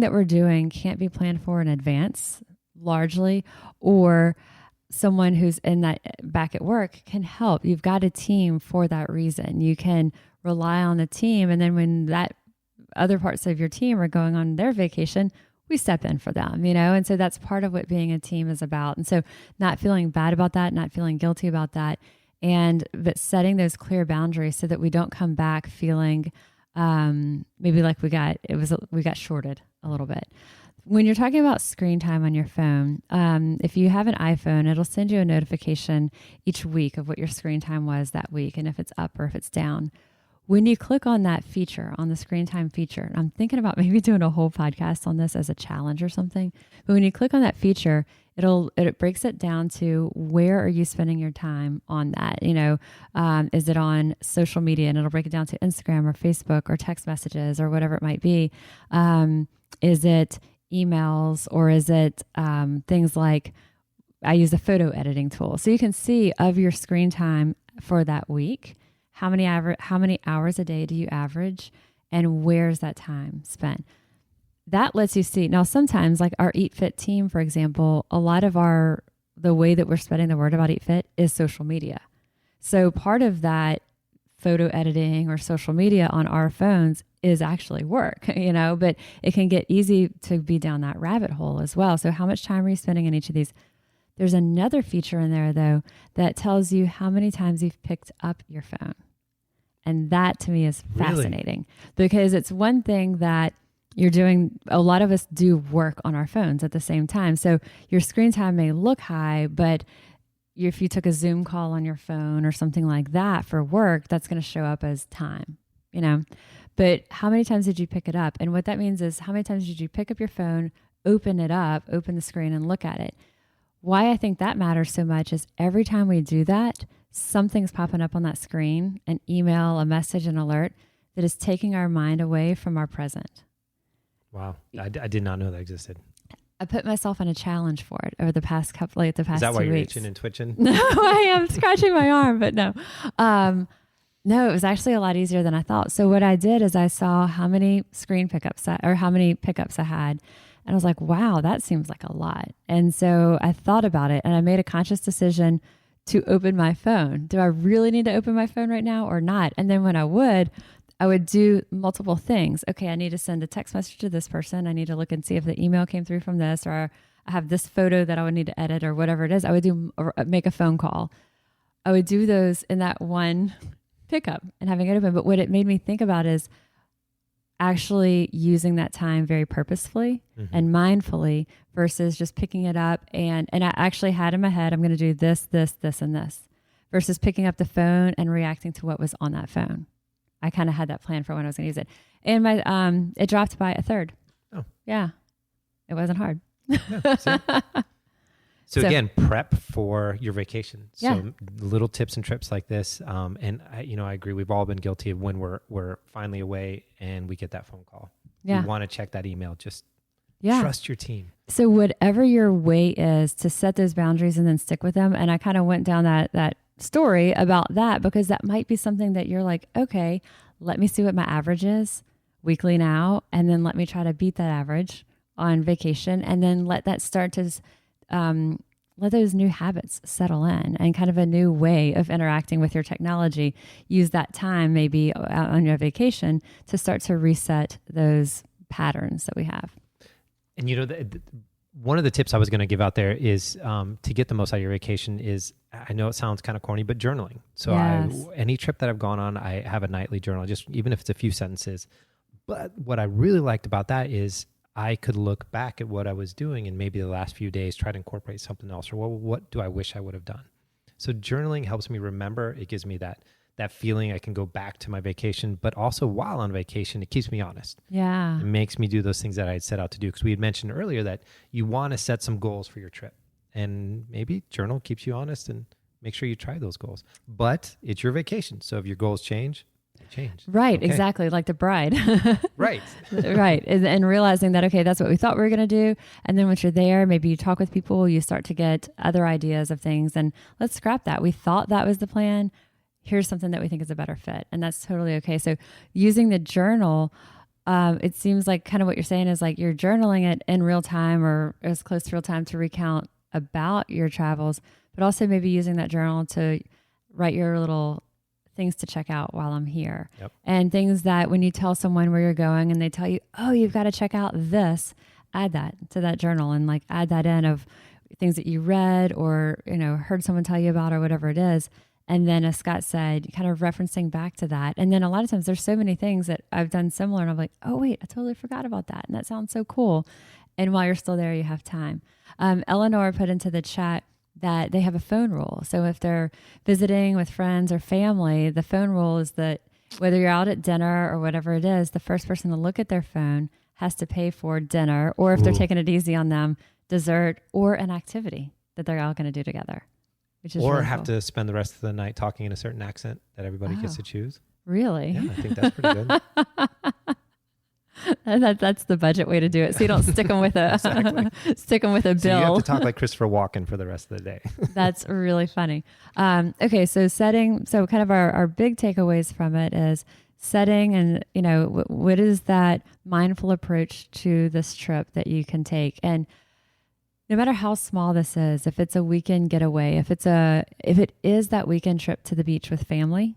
that we're doing can't be planned for in advance, largely, or someone who's in that back at work can help. You've got a team for that reason. You can rely on the team. And then when that other parts of your team are going on their vacation, we step in for them, And so that's part of what being a team is about. And so not feeling bad about that, not feeling guilty about that. But setting those clear boundaries so that we don't come back feeling maybe like we got shorted a little bit. When you're talking about screen time on your phone, if you have an iPhone, it'll send you a notification each week of what your screen time was that week and if it's up or if it's down. When you click on that feature, on the screen time feature, and I'm thinking about maybe doing a whole podcast on this as a challenge or something, but when you click on that feature, it breaks it down to where are you spending your time on that? Is it on social media? And it'll break it down to Instagram or Facebook or text messages or whatever it might be. Is it emails or is it things like I use a photo editing tool. So you can see of your screen time for that week, how many hours a day do you average and where's that time spent? That lets you see. Now, sometimes like our Eat Fit team, for example, a lot of the way that we're spreading the word about Eat Fit is social media. So part of that photo editing or social media on our phones is actually work, but it can get easy to be down that rabbit hole as well. So how much time are you spending on each of these? There's another feature in there though, that tells you how many times you've picked up your phone. And that to me is fascinating because it's one thing that you're doing. A lot of us do work on our phones at the same time. So your screen time may look high, but if you took a Zoom call on your phone or something like that for work, that's going to show up as time, But how many times did you pick it up? And what that means is how many times did you pick up your phone, open it up, open the screen and look at it? Why I think that matters so much is every time we do that, something's popping up on that screen, an email, a message, an alert that is taking our mind away from our present. Wow. I did not know that existed. I put myself on a challenge for it over the past 2 weeks. Is that why you're itching and twitching? No, I am scratching my arm, but no. No, it was actually a lot easier than I thought. So what I did is I saw how many pickups I had. And I was like, wow, that seems like a lot. And so I thought about it and I made a conscious decision to open my phone. Do I really need to open my phone right now or not? And then when I would do multiple things. Okay, I need to send a text message to this person. I need to look and see if the email came through from this, or I have this photo that I would need to edit or whatever it is. I would make a phone call. I would do those in that one pickup and having it open. But what it made me think about is actually using that time very purposefully and mindfully versus just picking it up. And I actually had in my head, I'm going to do this, this, this, and this versus picking up the phone and reacting to what was on that phone. I kind of had that plan for when I was going to use it. And it dropped by a third. Oh. Yeah. It wasn't hard. Yeah, so again, prep for your vacation. So little tips and trips like this. And I agree. We've all been guilty of when we're finally away and we get that phone call. Yeah. We want to check that email. Just trust your team. So whatever your way is to set those boundaries and then stick with them. And I kind of went down that story about that because that might be something that you're like, okay, let me see what my average is weekly now. And then let me try to beat that average on vacation. And then let that start to let those new habits settle in and kind of a new way of interacting with your technology. Use that time maybe on your vacation to start to reset those patterns that we have. And one of the tips I was going to give out there is to get the most out of your vacation is, I know it sounds kind of corny, but journaling. So any trip that I've gone on, I have a nightly journal, just even if it's a few sentences. But what I really liked about that is I could look back at what I was doing and maybe the last few days try to incorporate something else, or what do I wish I would have done? So journaling helps me remember. It gives me that feeling I can go back to my vacation, but also while on vacation, it keeps me honest. Yeah. It makes me do those things that I had set out to do. Because we had mentioned earlier that you want to set some goals for your trip, and maybe journal keeps you honest and make sure you try those goals. But it's your vacation. So if your goals change, they change. Right. Okay. Exactly. Like the bride. Right. Right. And realizing that, okay, that's what we thought we were going to do. And then once you're there, maybe you talk with people, you start to get other ideas of things, and let's scrap that. We thought that was the plan. Here's something that we think is a better fit. And that's totally okay. So using the journal, it seems like kind of what you're saying is like you're journaling it in real time or as close to real time to recount about your travels, but also maybe using that journal to write your little things to check out while I'm here. Yep. And things that when you tell someone where you're going and they tell you, oh, you've got to check out this, add that to that journal and like add that in of things that you read or, heard someone tell you about or whatever it is. And then as Scott said, kind of referencing back to that. And then a lot of times there's so many things that I've done similar and I'm like, oh wait, I totally forgot about that. And that sounds so cool. And while you're still there, you have time. Eleanor put into the chat that they have a phone rule. So if they're visiting with friends or family, the phone rule is that whether you're out at dinner or whatever it is, the first person to look at their phone has to pay for dinner, or if they're taking it easy on them, dessert or an activity that they're all going to do together. Which is or really have cool. to spend the rest of the night talking in a certain accent that everybody gets to choose. Really? Yeah, I think that's pretty good. That's the budget way to do it. So you don't stick them with a stick them with a bill. So you have to talk like Christopher Walken for the rest of the day. That's really funny. Okay, so so kind of our big takeaways from it is setting, and what is that mindful approach to this trip that you can take. And no matter how small this is, if it's a weekend getaway, if it is that weekend trip to the beach with family,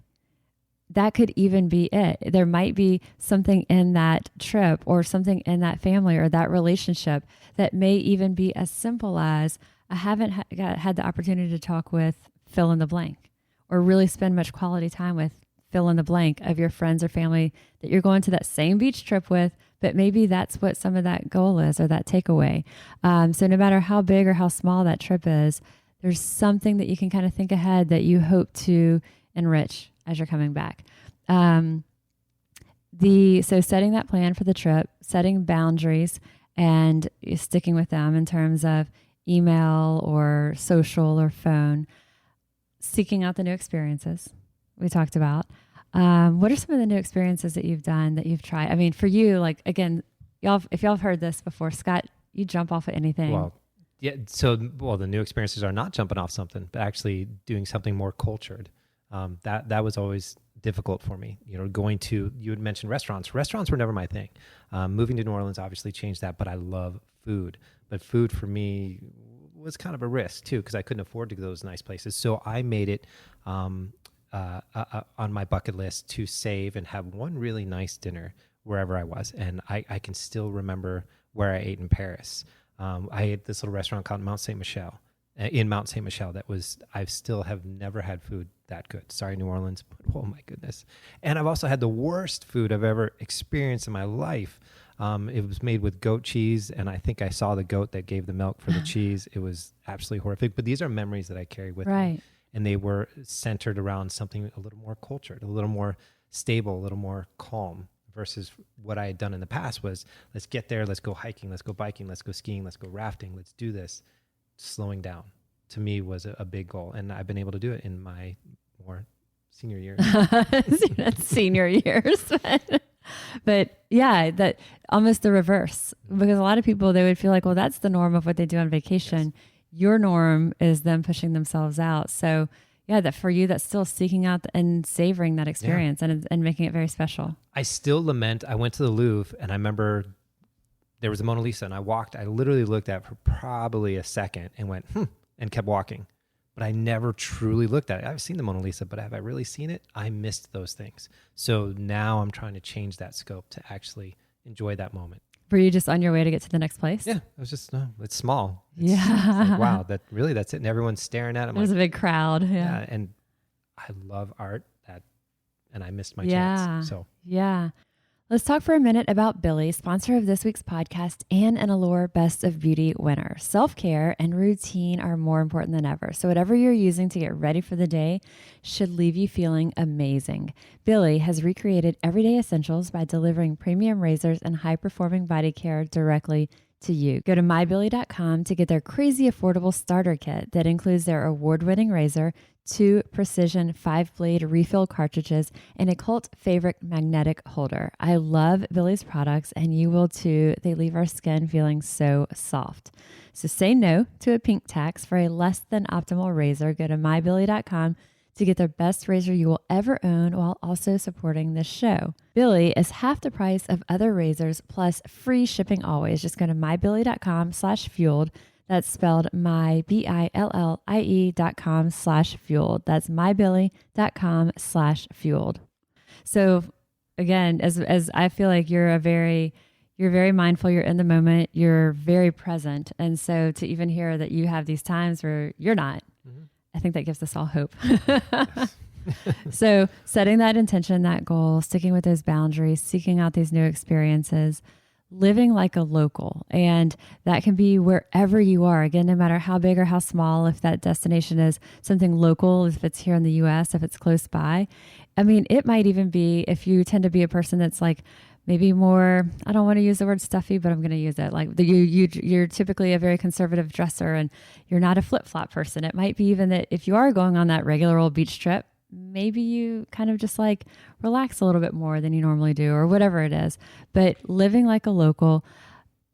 that could even be it. There might be something in that trip or something in that family or that relationship that may even be as simple as, I haven't had the opportunity to talk with fill in the blank, or really spend much quality time with fill in the blank of your friends or family that you're going to that same beach trip with, but maybe that's what some of that goal is or that takeaway. So no matter how big or how small that trip is, there's something that you can kind of think ahead that you hope to enrich as you're coming back. So setting that plan for the trip, setting boundaries and sticking with them in terms of email or social or phone, seeking out the new experiences we talked about. What are some of the new experiences that you've done, that you've tried? I mean, for you, like, again, if y'all have heard this before, Scott, you jump off at anything. Well, yeah. So, the new experiences are not jumping off something, but actually doing something more cultured. That was always difficult for me. You had mentioned restaurants. Restaurants were never my thing. Moving to New Orleans obviously changed that, but I love food. But food for me was kind of a risk too, because I couldn't afford to go to those nice places. So I made it on my bucket list to save and have one really nice dinner wherever I was. And I can still remember where I ate in Paris. I ate this little restaurant called Mount Saint Michel. In Mount Saint Michel, I still have never had food that good. Sorry, New Orleans, but oh my goodness. And I've also had the worst food I've ever experienced in my life. It was made with goat cheese, and I think I saw the goat that gave the milk for the cheese. It was absolutely horrific, but these are memories that I carry with me. And they were centered around something a little more cultured, a little more stable, a little more calm, versus what I had done in the past was, let's get there, let's go hiking, let's go biking, let's go skiing, let's go rafting, let's do this. Slowing down, to me, was a big goal. And I've been able to do it in my more senior years. Senior years. But yeah, that almost the reverse, because a lot of people, they would feel like, well, that's the norm of what they do on vacation. Yes. Your norm is them pushing themselves out. So yeah, that for you, that's still seeking out and savoring that experience and making it very special. I still lament, I went to the Louvre and I remember there was a Mona Lisa and I literally looked at it for probably a second and went, and kept walking. But I never truly looked at it. I've seen the Mona Lisa, but have I really seen it? I missed those things. So now I'm trying to change that scope to actually enjoy that moment. Were you just on your way to get to the next place? Yeah, I was just, it's small. It's like, wow, that's it. And everyone's staring at it. There's a big crowd. Yeah. And I love art and I missed my chance. So yeah. Let's talk for a minute about Billy, sponsor of this week's podcast and an Allure Best of Beauty winner. Self-care and routine are more important than ever. So whatever you're using to get ready for the day should leave you feeling amazing. Billy has recreated everyday essentials by delivering premium razors and high-performing body care directly to you. Go to mybilly.com to get their crazy affordable starter kit that includes their award-winning razor, 2 precision 5-blade refill cartridges, and a cult favorite magnetic holder. I love Billy's products, and you will too. They leave our skin feeling so soft. So say no to a pink tax for a less than optimal razor. Go to mybilly.com to get the best razor you will ever own while also supporting this show. Billy is half the price of other razors plus free shipping always. Just go to mybilly.com/fueled. That's spelled mybillie.com/fueled. That's mybilly.com/fueled. So again, as I feel like you're very mindful, you're in the moment, you're very present. And so to even hear that you have these times where you're not, I think that gives us all hope. So setting that intention, that goal, sticking with those boundaries, seeking out these new experiences, living like a local. And that can be wherever you are. Again, no matter how big or how small, if that destination is something local, if it's here in the US, if it's close by. I mean, it might even be if you tend to be a person that's like maybe more, I don't want to use the word stuffy, but I'm going to use it. Like you're typically a very conservative dresser and you're not a flip-flop person. It might be even that if you are going on that regular old beach trip, maybe you kind of just like relax a little bit more than you normally do or whatever it is. But living like a local,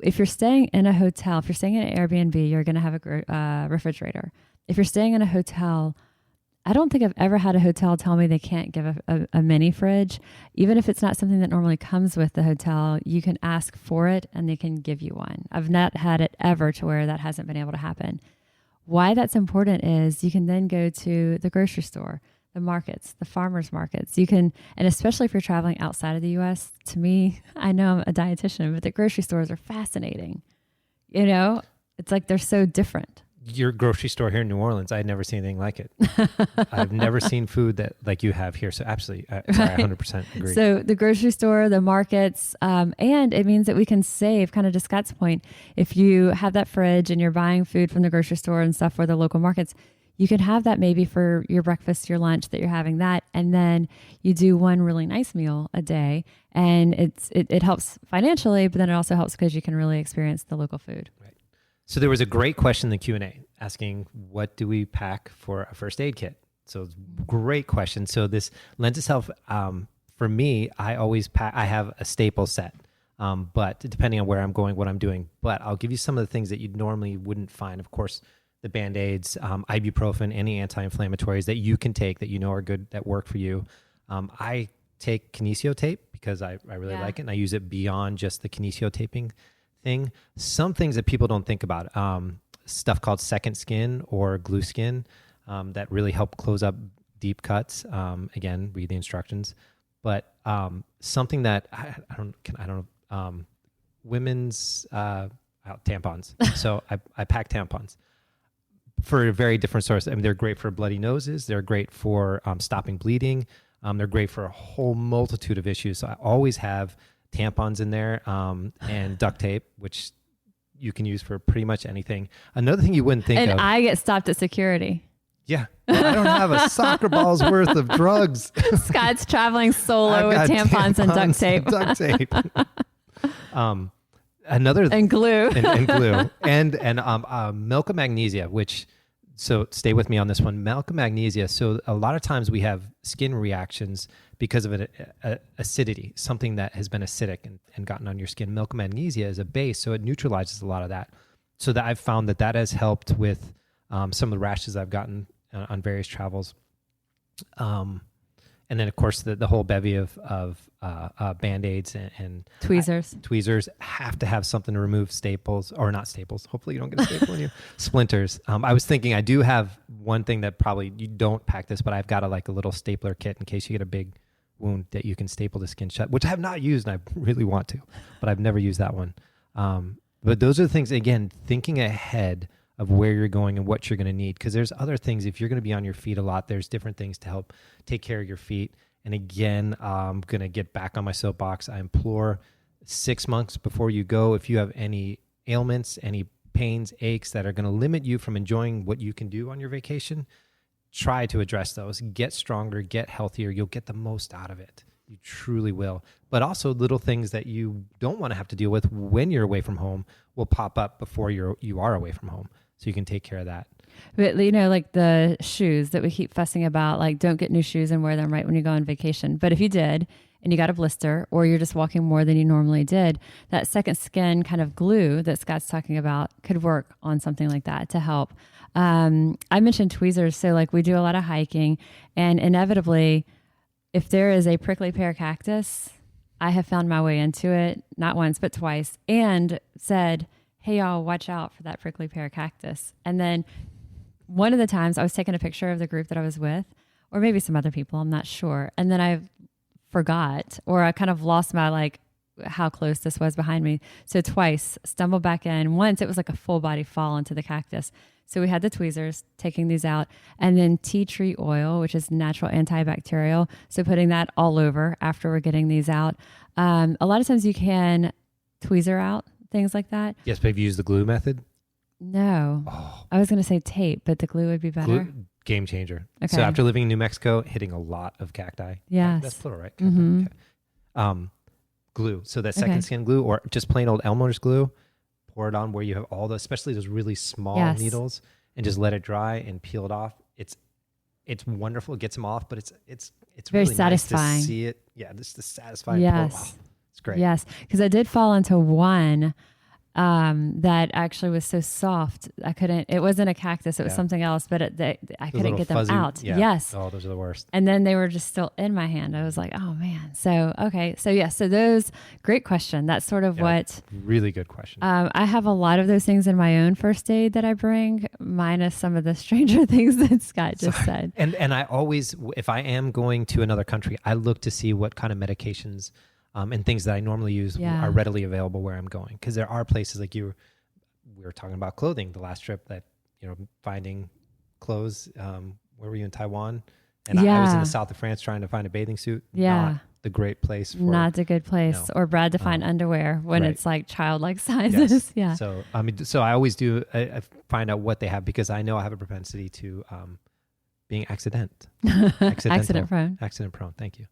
if you're staying in a hotel, if you're staying in an Airbnb, you're going to have a refrigerator. If you're staying in a hotel, I don't think I've ever had a hotel tell me they can't give a mini fridge. Even if it's not something that normally comes with the hotel, you can ask for it and they can give you one. I've not had it ever to where that hasn't been able to happen. Why that's important is you can then go to the grocery store, the markets, the farmers markets. You can, and especially if you're traveling outside of the US, to me, I know I'm a dietitian, but the grocery stores are fascinating. You know, it's like they're so different. Your grocery store here in New Orleans, I had never seen anything like it. I've never seen food that like you have here. So absolutely, I 100% agree. So the grocery store, the markets, and it means that we can save, kind of to Scott's point, if you have that fridge and you're buying food from the grocery store and stuff for the local markets, you can have that maybe for your breakfast, your lunch, that you're having that. And then you do one really nice meal a day. And it helps financially, but then it also helps because you can really experience the local food. Right. So there was a great question in the Q&A asking, what do we pack for a first aid kit? So great question. So this lends itself, for me, I always pack, I have a staple set, but depending on where I'm going, what I'm doing, but I'll give you some of the things that you normally wouldn't find. Of course, the Band-Aids, ibuprofen, any anti-inflammatories that you can take that you know are good, that work for you. I take kinesio tape because I really like it, and I use it beyond just the kinesio taping thing. Some things that people don't think about, stuff called second skin or glue skin, that really help close up deep cuts. Again, read the instructions. But something that women's tampons. So I pack tampons for a very different source. I mean, they're great for bloody noses. They're great for stopping bleeding. They're great for a whole multitude of issues. So I always have tampons in there, and duct tape, which you can use for pretty much anything. Another thing you wouldn't think of. And I get stopped at security. Yeah. Well, I don't have a soccer ball's worth of drugs. Scott's traveling solo with tampons and duct tape. Duct tape. And glue. and glue. And milk of magnesia, which, so stay with me on this one. Milk of magnesia. So a lot of times we have skin reactions because of acidity, something that has been acidic and gotten on your skin. Milk of magnesia is a base, so it neutralizes a lot of that. So that I've found that has helped with some of the rashes I've gotten on various travels. And then, of course, the whole bevy of Band-Aids and tweezers. Tweezers have to have something to remove staples, or not staples. Hopefully you don't get a staple in you. Splinters. I was thinking I do have one thing that probably you don't pack this, but I've got a little stapler kit in case you get a big wound that you can staple the skin shut, which I have not used and I really want to, but I've never used that one. But those are the things, again, thinking ahead of where you're going and what you're going to need. Because there's other things, if you're going to be on your feet a lot, there's different things to help take care of your feet. And again, I'm going to get back on my soapbox. I implore 6 months before you go, if you have any ailments, any pains, aches that are going to limit you from enjoying what you can do on your vacation, try to address those. Get stronger, get healthier. You'll get the most out of it. You truly will. But also little things that you don't want to have to deal with when you're away from home will pop up before you are away from home. So you can take care of that. But, like the shoes that we keep fussing about, like don't get new shoes and wear them right when you go on vacation. But if you did and you got a blister or you're just walking more than you normally did, that second skin kind of glue that Scott's talking about could work on something like that to help. I mentioned tweezers. So we do a lot of hiking, and inevitably, if there is a prickly pear cactus, I have found my way into it, not once, but twice, and said, hey, y'all, watch out for that prickly pear cactus. And then one of the times I was taking a picture of the group that I was with, or maybe some other people, I'm not sure. And then I forgot, or I kind of lost my, how close this was behind me. So twice, stumbled back in. Once it was like a full body fall into the cactus. So we had the tweezers, taking these out, and then tea tree oil, which is natural antibacterial. So putting that all over after we're getting these out. A lot of times you can tweezer out things like that. Yes, but have you used the glue method? No. Oh, I was going to say tape, but the glue would be better. glue, game changer. Okay. So after living in New Mexico, hitting a lot of cacti. Yes. That's plural, right? Mhm. Okay. Glue. So that second skin glue or just plain old Elmer's glue, pour it on where you have all those, especially those really small needles, and just let it dry and peel it off. It's wonderful. It gets them off, but it's very really satisfying. Nice to see it. Yeah, just the satisfying. Yes. Oh, it's great. Yes. Because I did fall into one that actually was so soft. It wasn't a cactus. It was something else, but I couldn't get them fuzzy, out. Yeah. Yes. Oh, those are the worst. And then they were just still in my hand. I was like, oh man. So, okay. So yeah, so those, great question. That's sort of what. Really good question. I have a lot of those things in my own first aid that I bring, minus some of the stranger things that Scott just said. And I always, if I am going to another country, I look to see what kind of medications and things that I normally use are readily available where I'm going. Because there are places like we were talking about clothing the last trip that, finding clothes. Where were you in Taiwan? And I was in the south of France trying to find a bathing suit. Yeah. Not the great place. Not a good place. No. Or Brad to find underwear when it's like childlike sizes. Yes. Yeah. So, so I always do I find out what they have because I know I have a propensity to being accident prone. Accident prone. Thank you.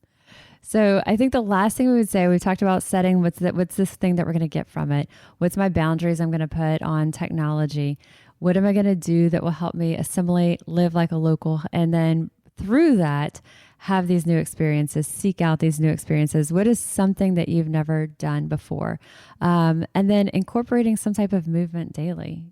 So I think the last thing we would say, we talked about setting what's this thing that we're going to get from it? What's my boundaries I'm going to put on technology? What am I going to do that will help me assimilate, live like a local, and then through that, have these new experiences, seek out these new experiences? What is something that you've never done before? And then incorporating some type of movement daily,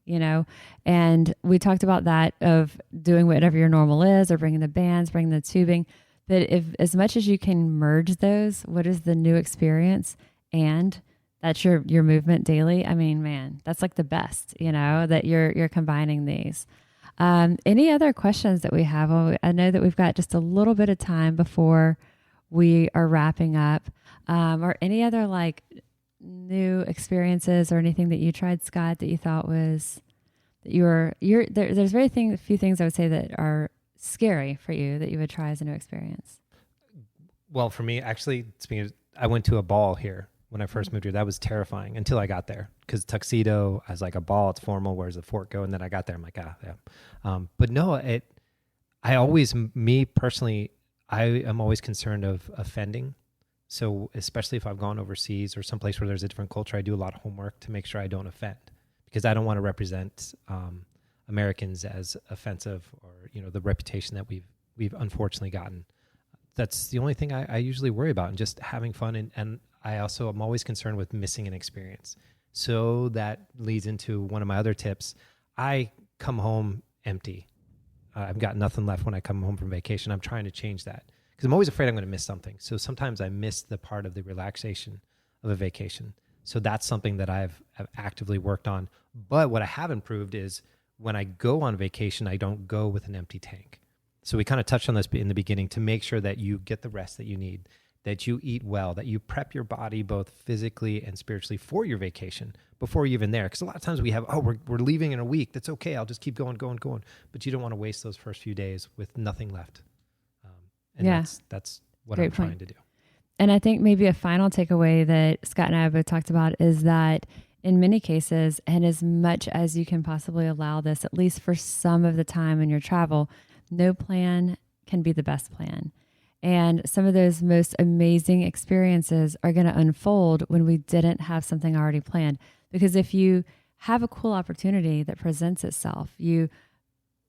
and we talked about that of doing whatever your normal is or bringing the bands, bringing the tubing. But if as much as you can merge those, what is the new experience? And that's your movement daily. I mean, man, that's like the best, that you're combining these. Any other questions that we have? I know that we've got just a little bit of time before we are wrapping up. Or any other like new experiences or anything that you tried, Scott, that you thought was that there's few things I would say that are scary for you that you would try as a new experience? Well, for me, actually, I went to a ball here when I first moved here. That was terrifying until I got there because tuxedo, I was like a ball, it's formal. Where's the fort go? And then I got there, I'm like, yeah. But no, me personally, I am always concerned of offending. So especially if I've gone overseas or someplace where there's a different culture, I do a lot of homework to make sure I don't offend because I don't want to represent Americans as offensive or the reputation that we've unfortunately gotten. That's the only thing I usually worry about, and just having fun. And I also am always concerned with missing an experience. So that leads into one of my other tips. I come home empty. I've got nothing left when I come home from vacation. I'm trying to change that because I'm always afraid I'm going to miss something. So sometimes I miss the part of the relaxation of a vacation. So that's something that I've actively worked on. But what I have improved is when I go on vacation, I don't go with an empty tank. So we kind of touched on this in the beginning to make sure that you get the rest that you need, that you eat well, that you prep your body both physically and spiritually for your vacation before you're even there. Because a lot of times we have, we're leaving in a week. That's okay. I'll just keep going. But you don't want to waste those first few days with nothing left. That's what Great I'm trying point. to do. And I think maybe a final takeaway that Scott and I have both talked about is that in many cases, and as much as you can possibly allow this, at least for some of the time in your travel, no plan can be the best plan. And some of those most amazing experiences are going to unfold when we didn't have something already planned. Because if you have a cool opportunity that presents itself, you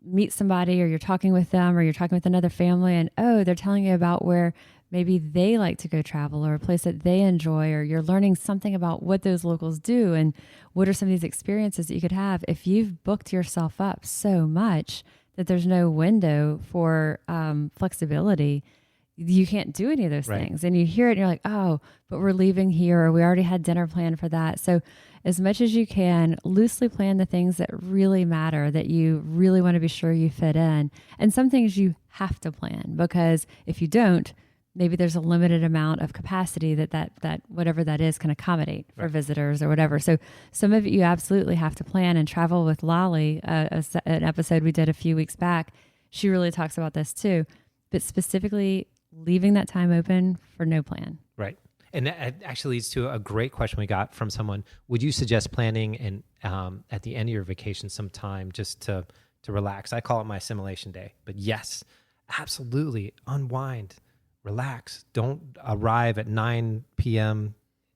meet somebody or you're talking with them or you're talking with another family and, they're telling you about where maybe they like to go travel or a place that they enjoy, or you're learning something about what those locals do and what are some of these experiences that you could have. If you've booked yourself up so much that there's no window for flexibility, you can't do any of those things. And you hear it and you're like, but we're leaving here, or we already had dinner planned for that. So as much as you can, loosely plan the things that really matter, that you really want to be sure you fit in. And some things you have to plan, because if you don't, maybe there's a limited amount of capacity that whatever that is can accommodate for visitors or whatever. So some of it you absolutely have to plan. And Travel with Lolly, an episode we did a few weeks back, she really talks about this too, but specifically leaving that time open for no plan. Right. And that actually leads to a great question we got from someone. Would you suggest planning and at the end of your vacation some time just to relax? I call it my assimilation day. But yes, absolutely. Unwind, relax. Don't arrive at 9 p.m.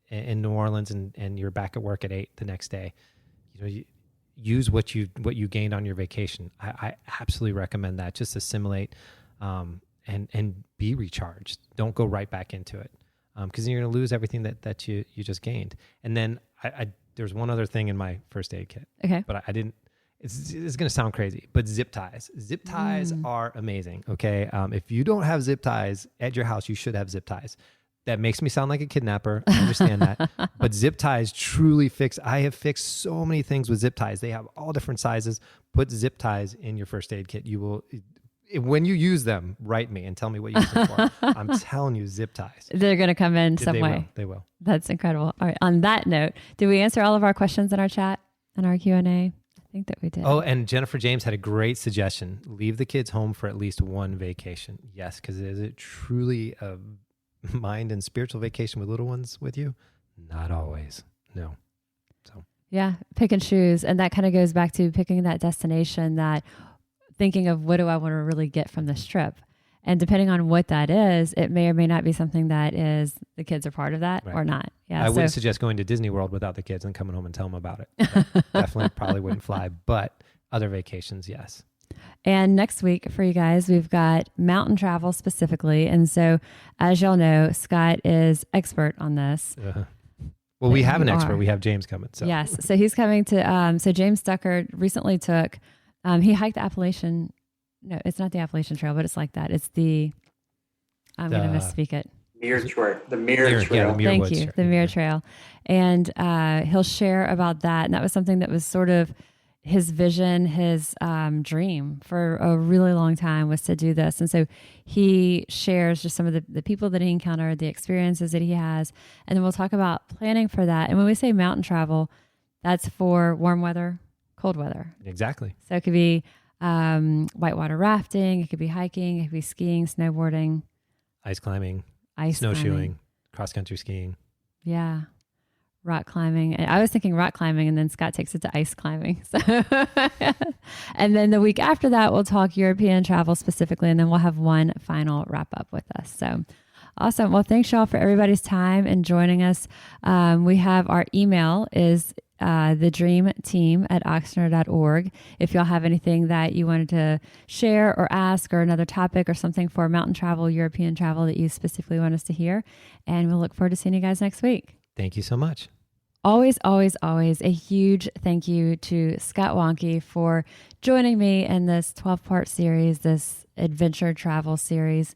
in New Orleans and you're back at work at 8 the next day. You use what you gained on your vacation. I absolutely recommend that. Just assimilate and be recharged. Don't go right back into it. Because you're going to lose everything that you just gained. And then there's one other thing in my first aid kit. Okay. But I didn't, it's going to sound crazy, but zip ties. Zip ties are amazing, okay? If you don't have zip ties at your house, you should have zip ties. That makes me sound like a kidnapper. I understand that. But zip ties truly I have fixed so many things with zip ties. They have all different sizes. Put zip ties in your first aid kit. You will... When you use them, write me and tell me what you use them for. I'm telling you, zip ties. They're going to come in some way. They will. That's incredible. All right. On that note, did we answer all of our questions in our chat and our Q&A? I think that we did. Oh, and Jennifer James had a great suggestion. Leave the kids home for at least one vacation. Yes, because is it truly a mind and spiritual vacation with little ones with you? Not always. No. So yeah, pick and choose. And that kind of goes back to picking that destination, that thinking of what do I want to really get from this trip. And depending on what that is, it may or may not be something that is the kids are part of that or not. Yeah, I wouldn't suggest going to Disney World without the kids and coming home and tell them about it. Definitely probably wouldn't fly, but other vacations, yes. And next week for you guys, we've got mountain travel specifically. And so as y'all know, Scott is expert on this. Well, we have an expert. We have James coming. So. Yes. So he's coming to, so James Stucker recently took, he hiked the Appalachian. No, it's not the Appalachian Trail, but it's like that. It's I'm going to misspeak it. The Mirror Trail. Thank you. The Mirror Trail. And he'll share about that. And that was something that was sort of his vision, his dream for a really long time was to do this. And so he shares just some of the people that he encountered, the experiences that he has. And then we'll talk about planning for that. And when we say mountain travel, that's for warm weather, cold weather. Exactly. So it could be whitewater rafting, it could be hiking, it could be skiing, snowboarding, ice climbing, snowshoeing, cross-country skiing. Yeah. Rock climbing. I was thinking rock climbing, and then Scott takes it to ice climbing. So and then the week after that, we'll talk European travel specifically, and then we'll have one final wrap up with us. So awesome. Well, thanks y'all for everybody's time and joining us. We have our email is thedreamteam@oxnard.org. If y'all have anything that you wanted to share or ask or another topic or something for mountain travel, European travel that you specifically want us to hear. And we'll look forward to seeing you guys next week. Thank you so much. Always, always, always a huge thank you to Scott Wanke for joining me in this 12-part series, this adventure travel series.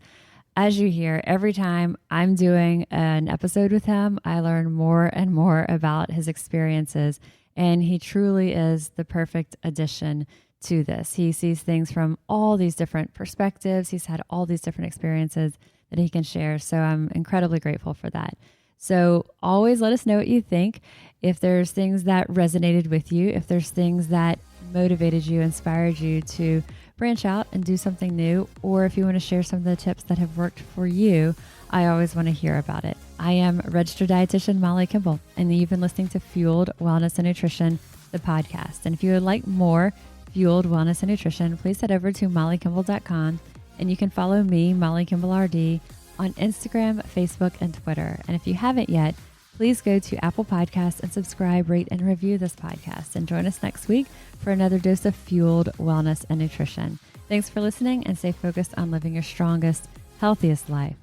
As you hear, every time I'm doing an episode with him, I learn more and more about his experiences, and he truly is the perfect addition to this. He sees things from all these different perspectives. He's had all these different experiences that he can share, so I'm incredibly grateful for that. So always let us know what you think. If there's things that resonated with you, if there's things that motivated you, inspired you to branch out and do something new, or if you want to share some of the tips that have worked for you, I always want to hear about it. I am registered dietitian Molly Kimball, and you've been listening to Fueled Wellness and Nutrition, the podcast. And if you would like more Fueled Wellness and Nutrition, please head over to mollykimball.com, and you can follow me, Molly Kimball RD, on Instagram, Facebook, and Twitter. And if you haven't yet, please go to Apple Podcasts and subscribe, rate, and review this podcast. And join us next week for another dose of Fueled Wellness and Nutrition. Thanks for listening, and stay focused on living your strongest, healthiest life.